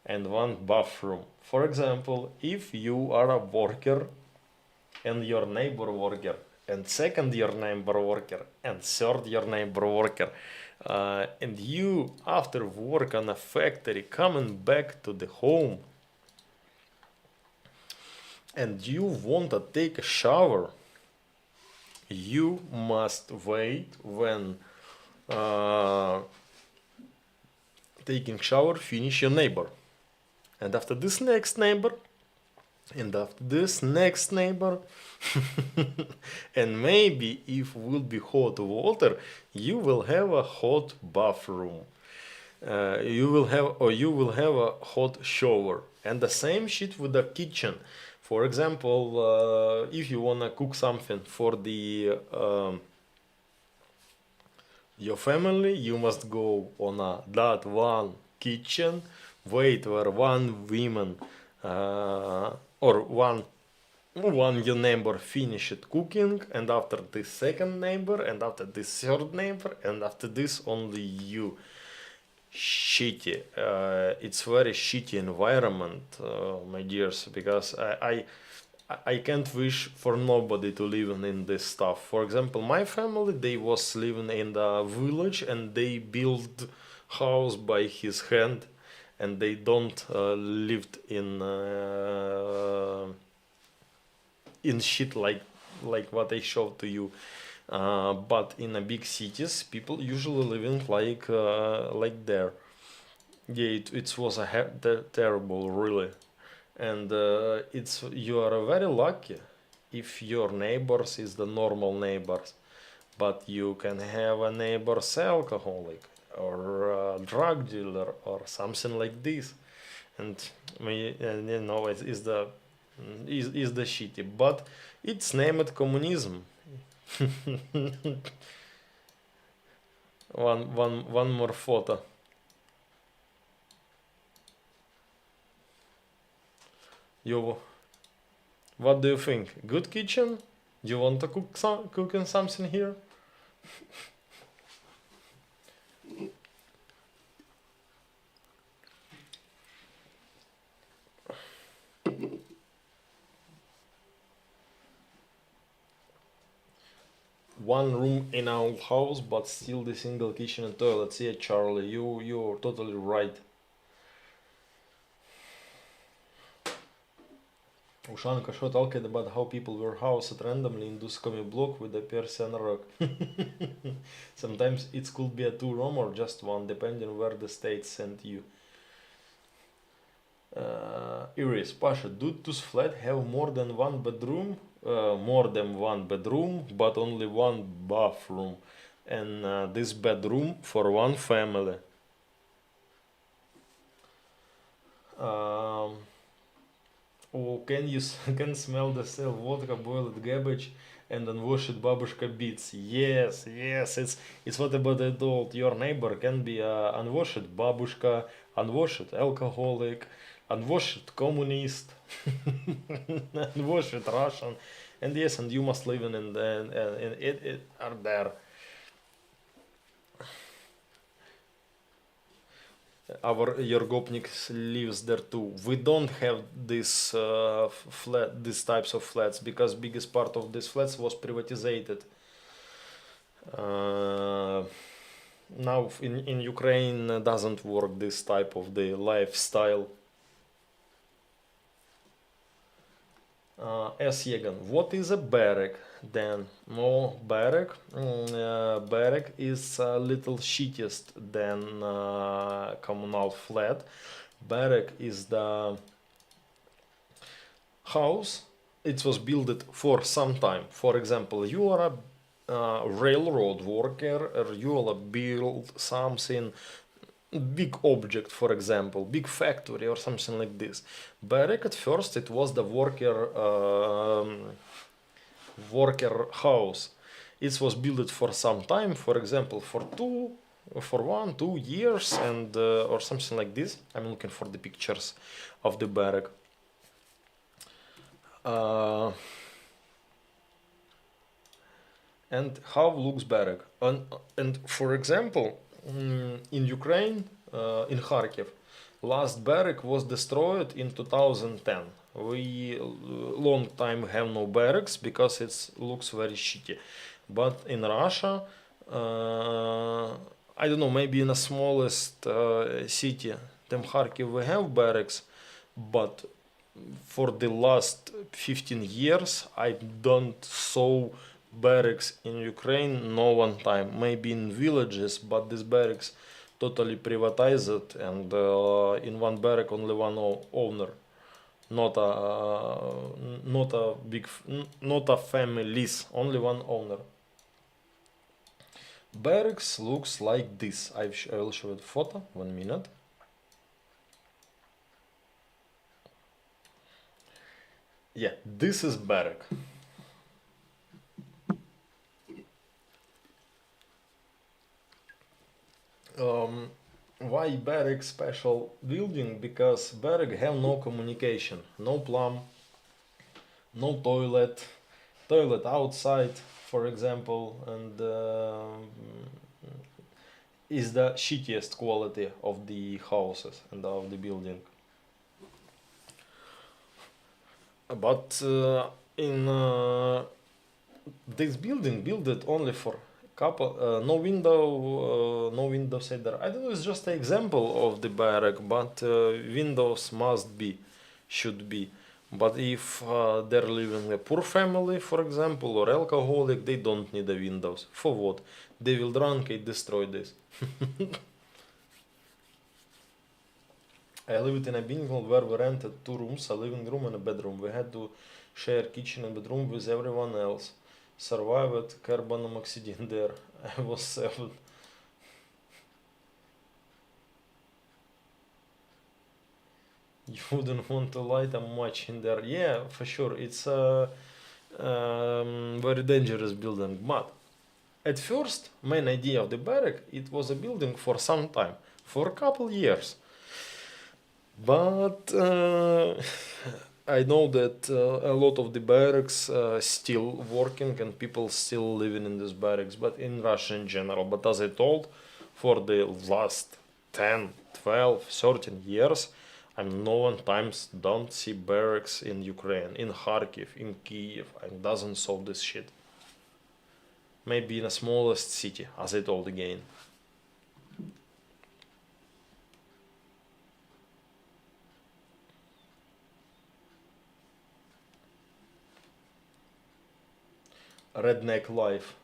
and one bathroom. For example, if you are a worker and your neighbor worker, and second your neighbor worker, and third your neighbor worker, and you after work on a factory coming back to the home, and you want to take a shower, you must wait when taking shower finish your neighbor, and after this next neighbor, and after this next neighbor, and maybe if will be hot water, you will have a hot bathroom. You will have a hot shower, and the same shit with the kitchen. For example, if you wanna cook something for the your family, you must go on that one kitchen, wait where one woman or one one your neighbor finished cooking, and after this second neighbor, and after this third neighbor, and after this only you. Shitty. It's very shitty environment, my dears, because I can't wish for nobody to live in this stuff. For example, my family, they was living in the village and they built house by his hand, and they don't lived in shit like what I showed to you. But in the big cities, people usually living like there. Yeah, it was terrible, really, and it's you are very lucky if your neighbors is the normal neighbors, but you can have a neighbor's alcoholic or a drug dealer or something like this, and you know is the shitty, but it's named communism. One more photo. You, what do you think? Good kitchen? Do you want to cooking something here? One room in our house, but still the single kitchen and toilet. Yeah, Charlie, you're totally right. Ushanka show talked about how people were housed randomly in Duskami block with a Persian rock. Sometimes it could be a two-room or just one, depending where the state sent you. Iris, Pasha, do this flat have more than one bedroom? More than one bedroom, but only one bathroom. And this bedroom for one family. Oh, can smell the sell vodka, boiled garbage, and unwashed babushka beats. Yes, yes, it's what about adult. Your neighbor can be unwashed babushka, unwashed alcoholic, unwashed communist, unwashed Russian, and yes, and you must live in it are there. Our Yergopnik lives there too. We don't have these types of flats because biggest part of these flats was privatized. Now in Ukraine doesn't work this type of the lifestyle. S. Yegan, what is a barrack then? No, barrack. Barrack is a little shittiest than communal flat. Barrack is the house. It was built for some time. For example, you are a railroad worker, or you will build something big object, for example, big factory or something like this. Barrack at first it was the worker house. It was built for some time, for example, for 1-2 years, and or something like this. I'm looking for the pictures of the barrack. And how looks barrack? And for example, in Ukraine, in Kharkiv, last barrack was destroyed in 2010. We long time have no barracks because it looks very shitty. But in Russia, I don't know, maybe in the smallest city, than Kharkiv, we have barracks, but for the last 15 years, I don't saw barracks in Ukraine no one time. Maybe in villages, but these barracks totally privatized, and in one barrack only one owner, not a not a families, only one owner. Barracks looks like this. I will show you the photo. 1 minute. Yeah, this is barrack. Why barrack special building? Because barrack have no communication, no plumb, no toilet outside, for example, and is the shittiest quality of the houses and of the building. But in this building built it only for couple no windows either. I don't know, it's just an example of the barrack, but windows must be, should be. But if they're living a poor family, for example, or alcoholic, they don't need the windows. For what? They will drunk and destroy this. I lived in a building where we rented 2 rooms, a living room and a bedroom. We had to share kitchen and bedroom with everyone else. Survived carbon monoxide in there. I was 7. You wouldn't want to light a match in there. Yeah, for sure. It's a very dangerous building. But at first, main idea of the barrack, it was a building for some time, for a couple years. But I know that a lot of the barracks still working and people still living in these barracks, but in Russia in general. But as I told, for the last 10, 12, 13 years, I'm no one times don't see barracks in Ukraine, in Kharkiv, in Kiev, and doesn't solve this shit. Maybe in a smallest city, as I told again. Redneck life.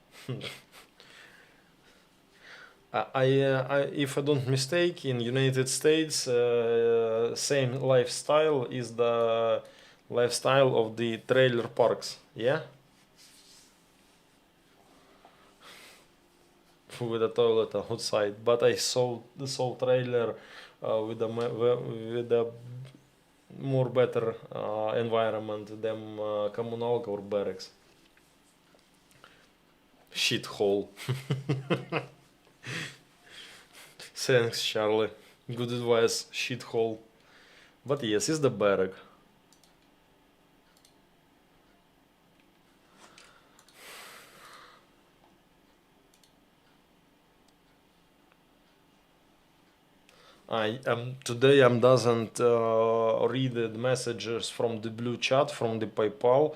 If I don't mistake, in United States, same lifestyle is the lifestyle of the trailer parks. Yeah, with a toilet outside. But I saw trailer with a more better environment than communal or barracks. Shithole. Thanks, Charlie. Good advice, shithole. But yes, it's the barrack. I am today. I'm doesn't read the messages from the blue chat from the PayPal.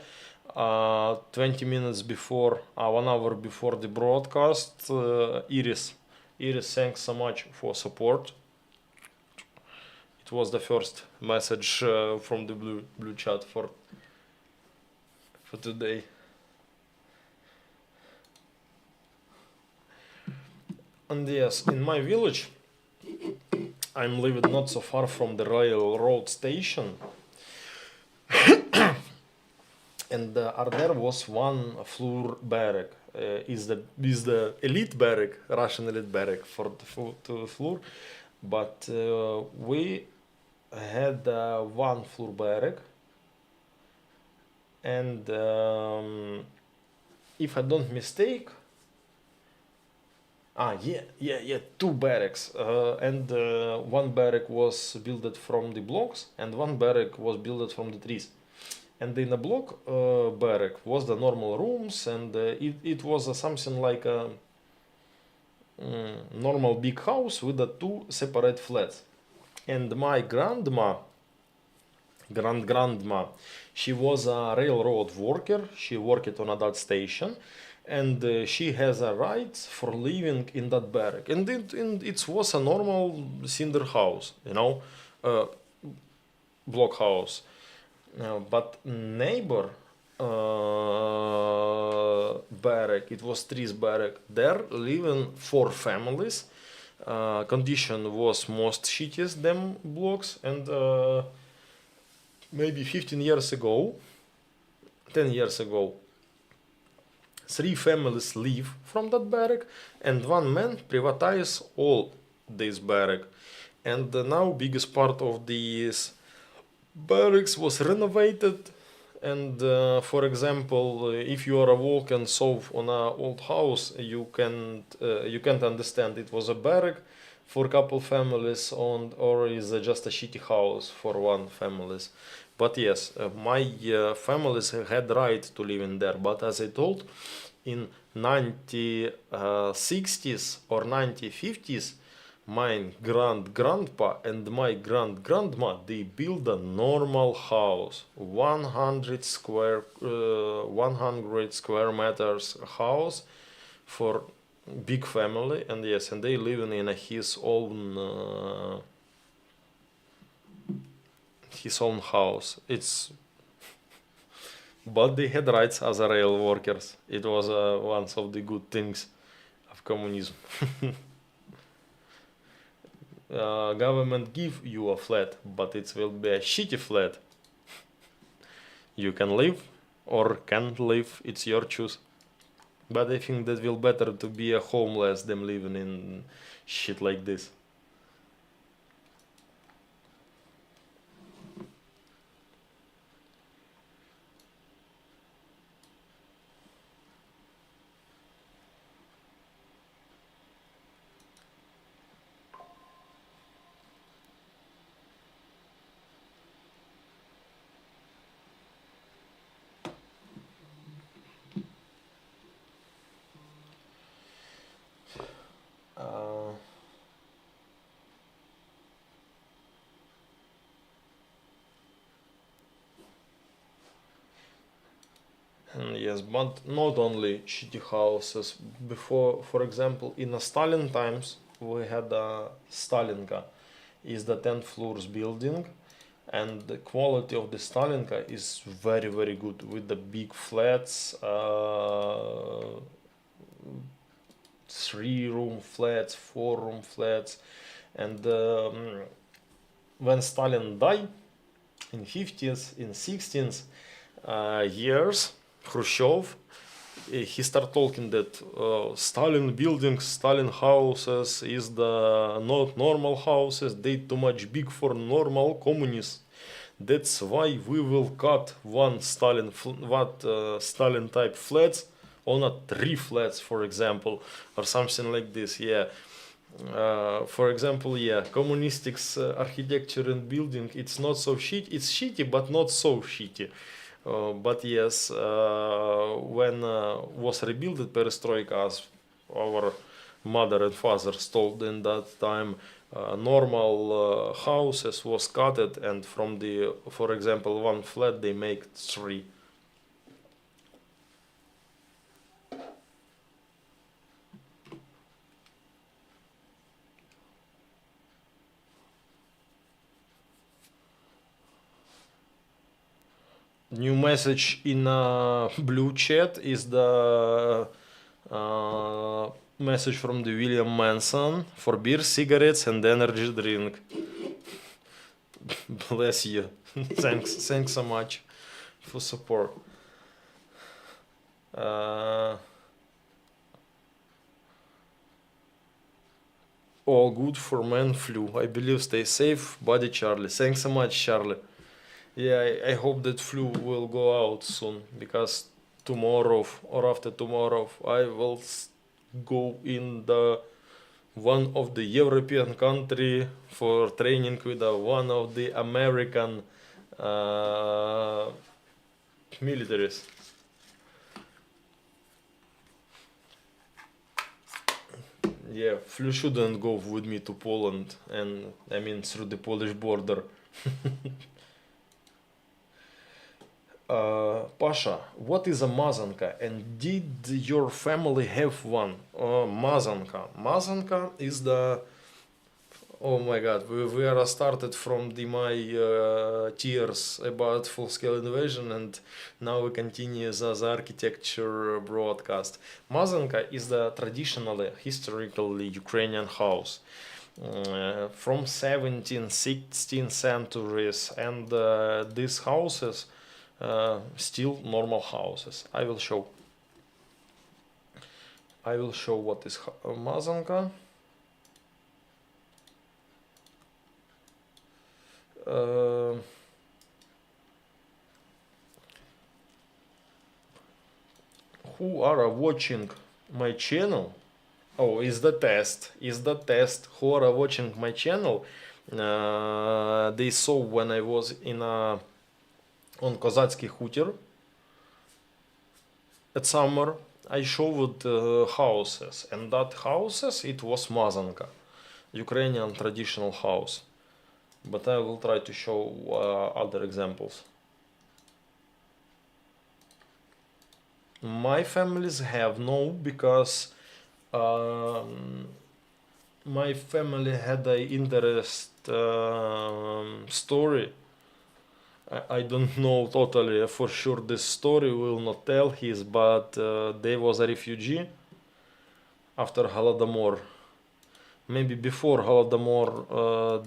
20 minutes before, 1 hour before the broadcast, Iris, thanks so much for support. It was the first message from the blue chat for today. And yes, in my village, I'm living not so far from the railroad station. And there was one floor barrack. Is the elite barrack, Russian elite barrack for the floor, but we had one floor barrack, and if I don't mistake, yeah, 2 barracks, and one barrack was built from the blocks, and one barrack was built from the trees. And in the block barrack was the normal rooms, and it was something like a normal big house with the 2 separate flats. And my grandma, grandma, she was a railroad worker. She worked on that station, and she has a right for living in that barrack. And it was a normal cinder house, block house. But neighbor barrack, it was trees barrack. There living 4 families. Condition was most shittiest them blocks, and maybe 15 years ago, 10 years ago, 3 families leave from that barrack, and one man privatize all this barrack. And now biggest part of these barracks was renovated, and for example, if you are a walk and solve on a old house, you can't understand it was a barrack for a couple families or is just a shitty house for one families. But yes, my families had right to live in there. But as I told, in 1960s or 1950s, my grandpa and my grandma, they built a normal house, 100 square meters house for big family. And yes, and they living in his own house. It's But they had rights as a rail workers. It was one of the good things of communism. Government give you a flat, but it will be a shitty flat. You can live or can't live. It's your choice. But I think that will better to be a homeless than living in shit like this. Uh, yes, but not only shitty houses. Before, for example, in the Stalin times, we had a Stalinka, is the 10 floors building, and the quality of the Stalinka is very very good with the big flats, 3 room flats, 4 room flats, and when Stalin died in 50s, in 16th years, Khrushchev, he started talking that Stalin buildings, Stalin houses is the not normal houses. They too much big for normal communists. That's why we will cut one Stalin type flats on a 3 flats, for example, or something like this. Yeah. For example, yeah, communistic architecture and building, it's not so shitty. It's shitty, but not so shitty. But yes, when was rebuilt perestroika, as our mother and fathers told in that time, normal houses was cutted, and from the, for example, 1 flat they make 3. New message in blue chat is the message from the William Manson for beer, cigarettes, and energy drink. Bless you. Thanks so much for support. All good for man flu. I believe stay safe, buddy Charlie. Thanks so much, Charlie. Yeah, I hope that flu will go out soon, because tomorrow or after tomorrow I will go in the one of the European country for training with one of the American militaries. Yeah, flu shouldn't go with me to Poland, and I mean through the Polish border. Pasha, what is a mazanka, and did your family have one? Mazanka. Mazanka is the. Oh my god, we are started from my tears about full-scale invasion, and now we continue the architecture broadcast. Mazanka is the traditionally, historically Ukrainian house. From 17th, 16th centuries, and these houses still normal houses. I will show what is Mazanka. Who are watching my channel? Oh, is the test. Who are watching my channel? They saw when I was in a on Kozatski Hutir. At summer, I showed houses, and that houses it was Mazanka, Ukrainian traditional house. But I will try to show other examples. My families have no, because my family had a interest story. I don't know totally for sure this story will not tell his, but they was a refugee after Holodomor. Maybe before Holodomor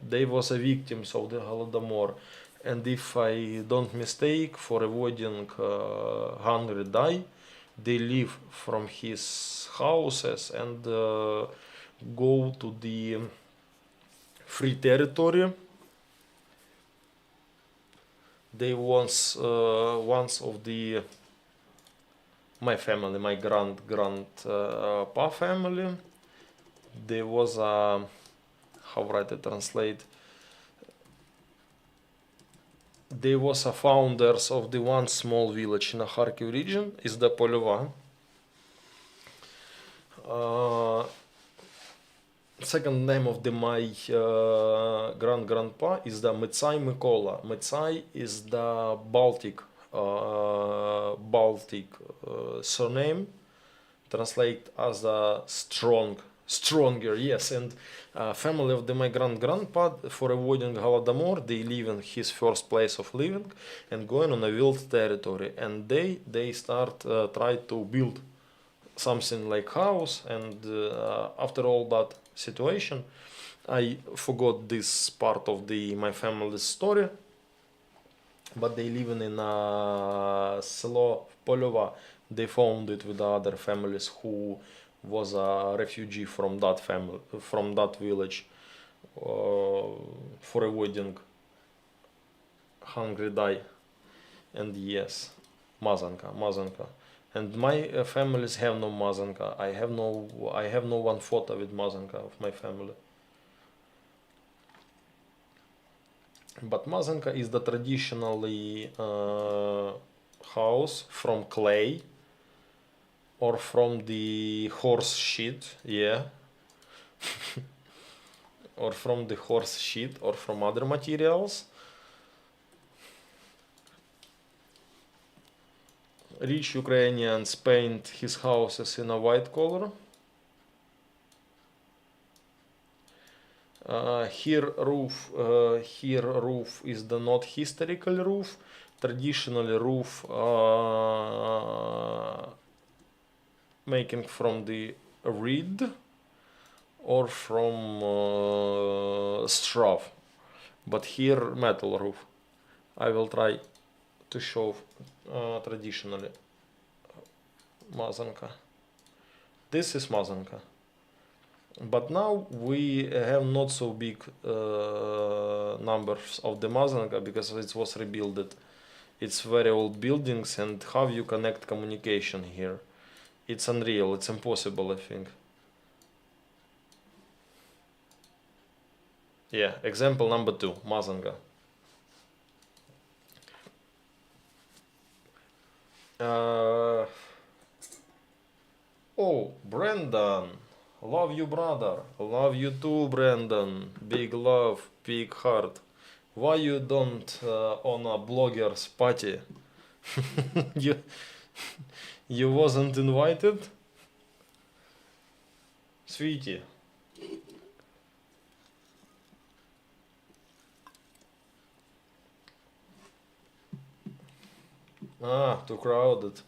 they was a victims of the Holodomor. And if I don't mistake, for avoiding hungry die, they leave from his houses and go to the free territory. They once of the my family, my grandpa family. There was a how write it translate. They was a founders of the one small village in the Kharkiv region, is the Polyva. Second name of my grandpa is the Mitsai Mykola. Mitsai is the Baltic surname, translate as a stronger, yes. And family of my grandpa, for avoiding Holodomor, they live in his first place of living and going on a wild territory. And they start try to build something like house. And after all that situation, I forgot this part of my family's story. But they live in a selo Polyva. They found it with other families who was a refugee from that family, from that village, for avoiding hungry die. And yes, Mazanka. And my families have no Mazanka. I have no one photo with Mazanka of my family. But Mazanka is the traditionally house from clay or from the horse shit, yeah. Or from the horse shit or from other materials. Rich Ukrainians paint his houses in a white color. Here roof is the not historical roof. Traditionally roof making from the reed or from straw. But here metal roof. I will try to show traditionally Mazanka. This is Mazanka. But now we have not so big numbers of the Mazanka because it was rebuilt. It's very old buildings, and how you connect communication here? It's unreal, it's impossible, I think. Yeah, example number 2, Mazanka. Oh, Brandon. Love you, brother. Love you too, Brandon. Big love, big heart. Why you don't on a blogger's party? you wasn't invited? Sweetie. Ah, too crowded.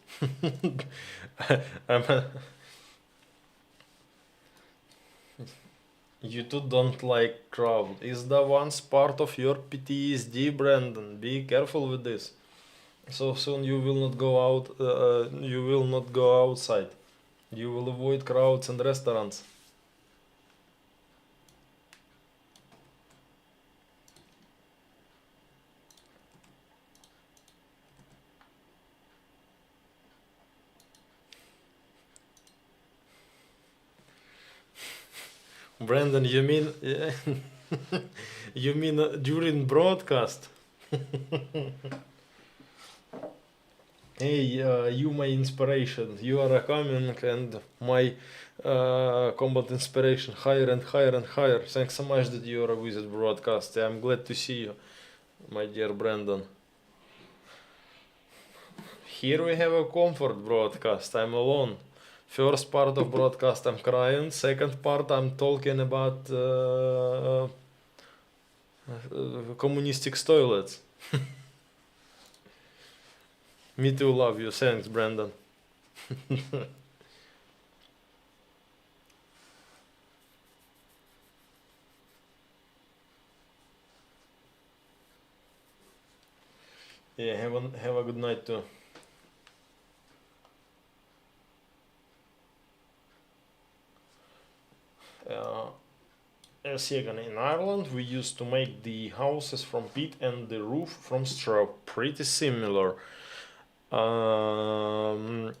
You two don't like crowd. Is that once part of your PTSD, Brandon? Be careful with this. So soon you will not go out. You will not go outside. You will avoid crowds and restaurants. Brandon, you mean you mean during broadcast? Hey, you my inspiration. You are coming and my combat inspiration higher and higher and higher. Thanks so much that you are with this broadcast. I'm glad to see you, my dear Brandon. Here we have a comfort broadcast. I'm alone. First part of broadcast I'm crying. Second part I'm talking about communistic toilets. Me too, love you. Thanks, Brandon. Yeah, have a good night too. Uh, Second, in Ireland, we used to make the houses from peat and the roof from straw. Pretty similar. Um,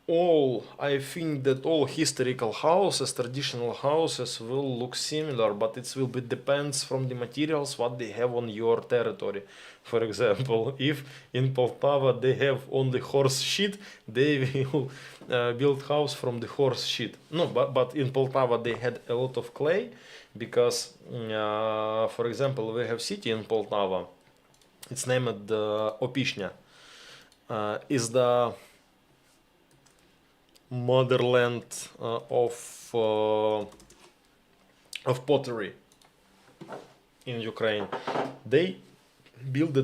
all I think that all historical houses, traditional houses, will look similar, but it will be depends from the materials what they have on your territory. For example, if in Poltava they have only horse shit, they will build house from the horse shit. No, but in Poltava they had a lot of clay because, for example, we have city in Poltava. It's named Opishnya. Is the motherland of pottery in Ukraine. They built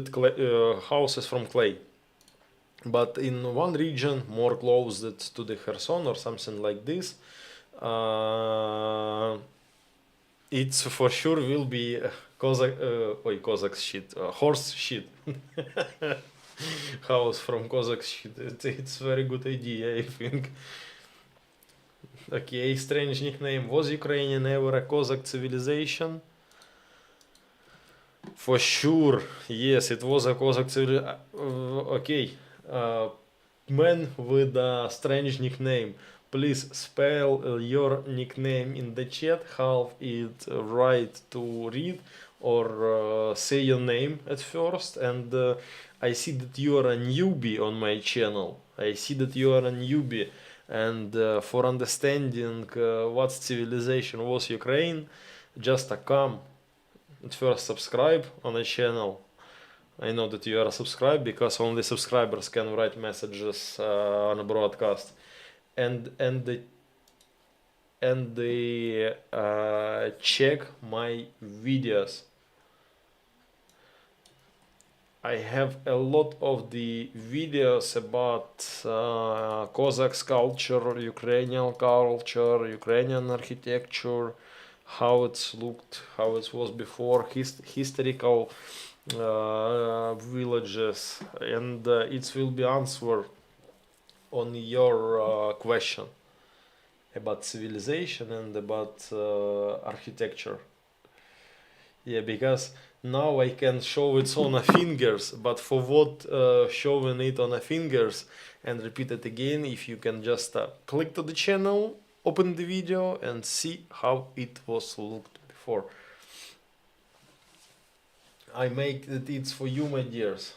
houses from clay, but in one region more close to the Kherson or something like this, it's for sure will be Cossack shit, horse shit. House from Cossack shit. It's very good idea, I think. Okay, strange nickname. Was Ukraine ever a Cossack civilization? For sure, yes, it was a Cossack civilization. Okay, man with a strange nickname. Please spell your nickname in the chat. Half it right to read or say your name at first. And I see that you are a newbie on my channel. I see that you are a newbie. And for understanding what civilization was Ukraine, just come at first subscribe on the channel. I know that you are subscribed because only subscribers can write messages on a broadcast, and they check my videos. I have a lot of the videos about Cossacks culture, Ukrainian culture, Ukrainian architecture, how it's looked, how it was before, historical villages, and it will be answer on your question about civilization and about architecture. Yeah, because now I can show it on a fingers, but for what showing it on a fingers and repeat it again, if you can just click to the channel, open the video and see how it was looked before. I make it, it's for you, my dears.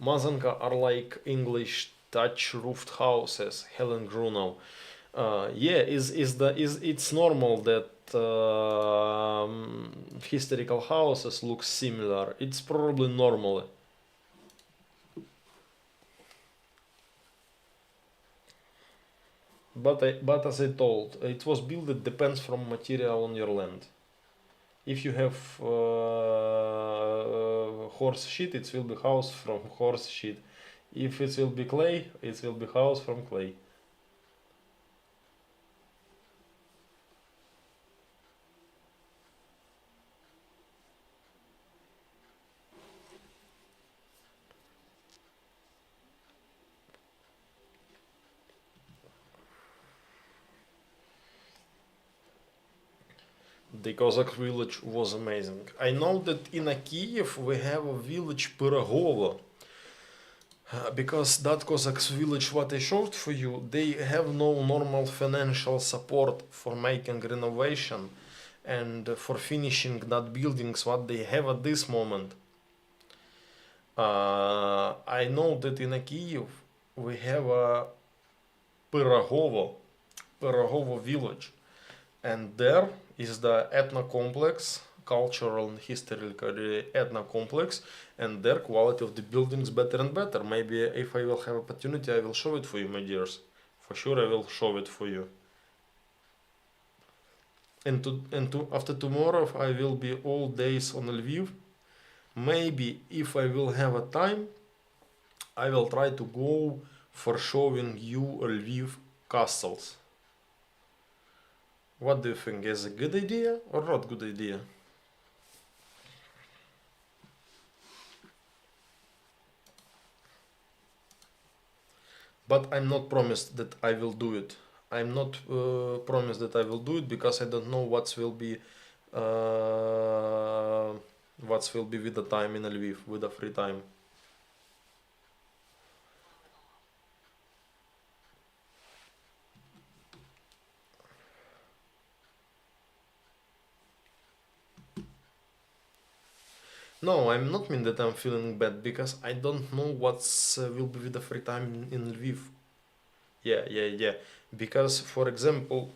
Mazanka are like English thatch roofed houses, Helen Grunau. Yeah, it's normal that historical houses look similar. It's probably normal. But as I told, it was built. It depends from material on your land. If you have horse shit, it will be house from horse shit. If it will be clay, it will be house from clay. The Cossack village was amazing. I know that in Kiev we have a village Pirogovo. Because that Cossacks village what I showed for you, they have no normal financial support for making renovation and for finishing that buildings what they have at this moment. I know that in Kyiv we have a Pyrogovo village, and there is the ethno complex, cultural and historical ethno complex, and their quality of the buildings better and better. Maybe if I will have opportunity, I will show it for you, my dears. For sure, I will show it for you. And after tomorrow, I will be all days on Lviv. Maybe if I will have a time, I will try to go for showing you Lviv castles. What do you think? Is a good idea or not good idea? But I'm not promised that I will do it. I'm not promised that I will do it because I don't know what will be with the time in Lviv, with the free time. No, I'm not mean that I'm feeling bad because I don't know what's will be with the free time in Lviv. Yeah. Because, for example,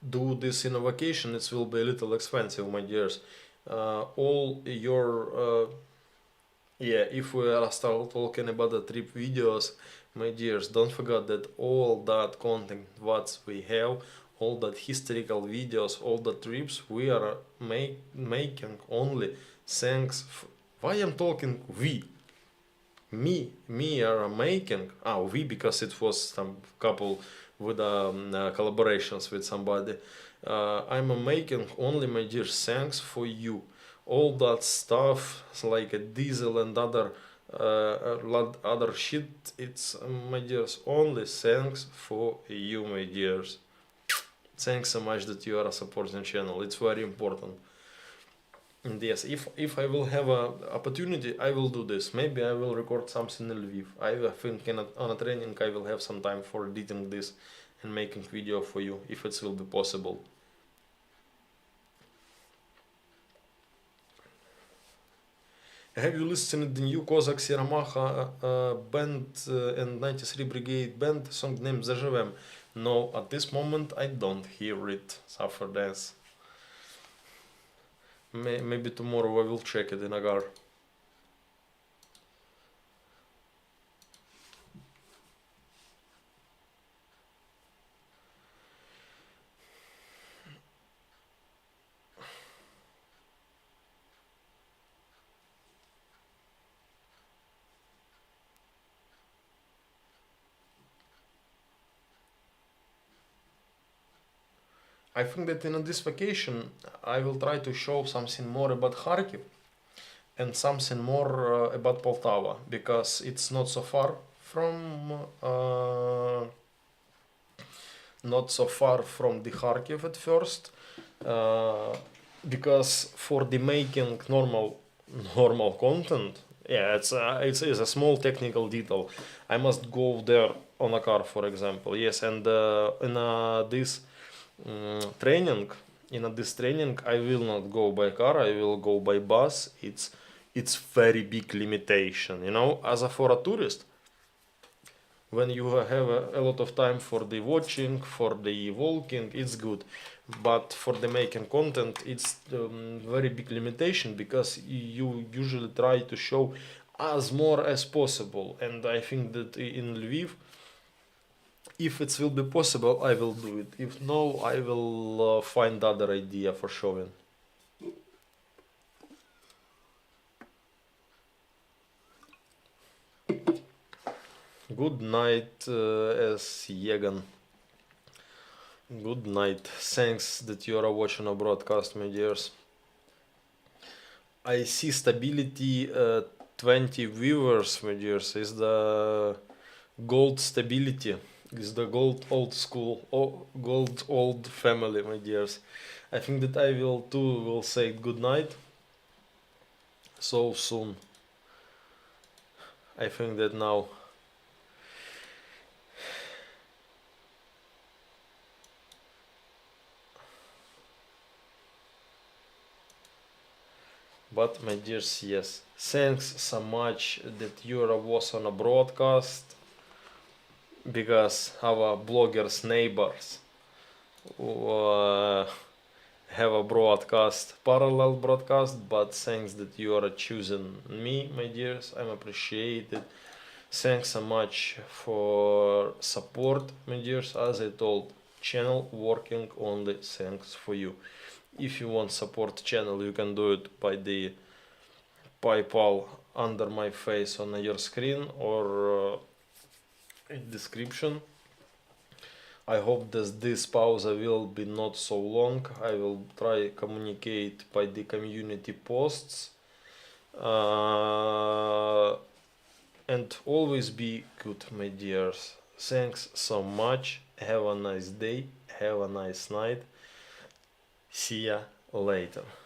do this in a vacation, it will be a little expensive, my dears. All your if we are start talking about the trip videos, my dears, don't forget that all that content what we have, all that historical videos, all the trips we are making only thanks. Why I'm talking we? Me are making. We because it was some couple with collaborations with somebody. I'm making only, my dear, thanks for you. All that stuff like a diesel and other shit. It's my dears, only thanks for you, my dears. Thanks so much that you are supporting channel. It's very important. And yes, if I will have a opportunity, I will do this. Maybe I will record something in Lviv. I think on a training I will have some time for editing this and making video for you, if it will be possible. Have you listened to the new Cossacks Yeramaha band and 93 Brigade band song named Zаживем? No, at this moment I don't hear it. Suffer dance. Maybe tomorrow I will check it in Agar. I think that in this vacation I will try to show something more about Kharkiv and something more about Poltava, because it's not so far from the Kharkiv at first, because for the making normal content, it's a small technical detail. I must go there on a car, for example. Yes, and in this training, I will not go by car. I will go by bus. It's very big limitation, as for a tourist. When you have a lot of time for the watching, for the walking, it's good. But for the making content, it's very big limitation, because you usually try to show as more as possible. And I think that in Lviv, if it will be possible, I will do it. If no, I will find other idea for showing. Good night, as Yegan. Good night. Thanks that you are watching a broadcast, my dears. I see stability 20 viewers, my dears. Is the gold stability. Is the gold old school, gold old family, my dears. I think that I will say good night so soon. I think that now but my dears, yes, thanks so much that you was on a broadcast, because our bloggers neighbors uh, have a broadcast, parallel broadcast, but thanks that you are choosing me, my dears, I'm appreciated. Thanks so much for support, my dears. As I told, channel working only thanks for you. If you want support channel, you can do it by the PayPal under my face on your screen or in description. I hope that this pause will be not so long. I will try communicate by the community posts. And always be good, my dears. Thanks so much. Have a nice day. Have a nice night. See ya later.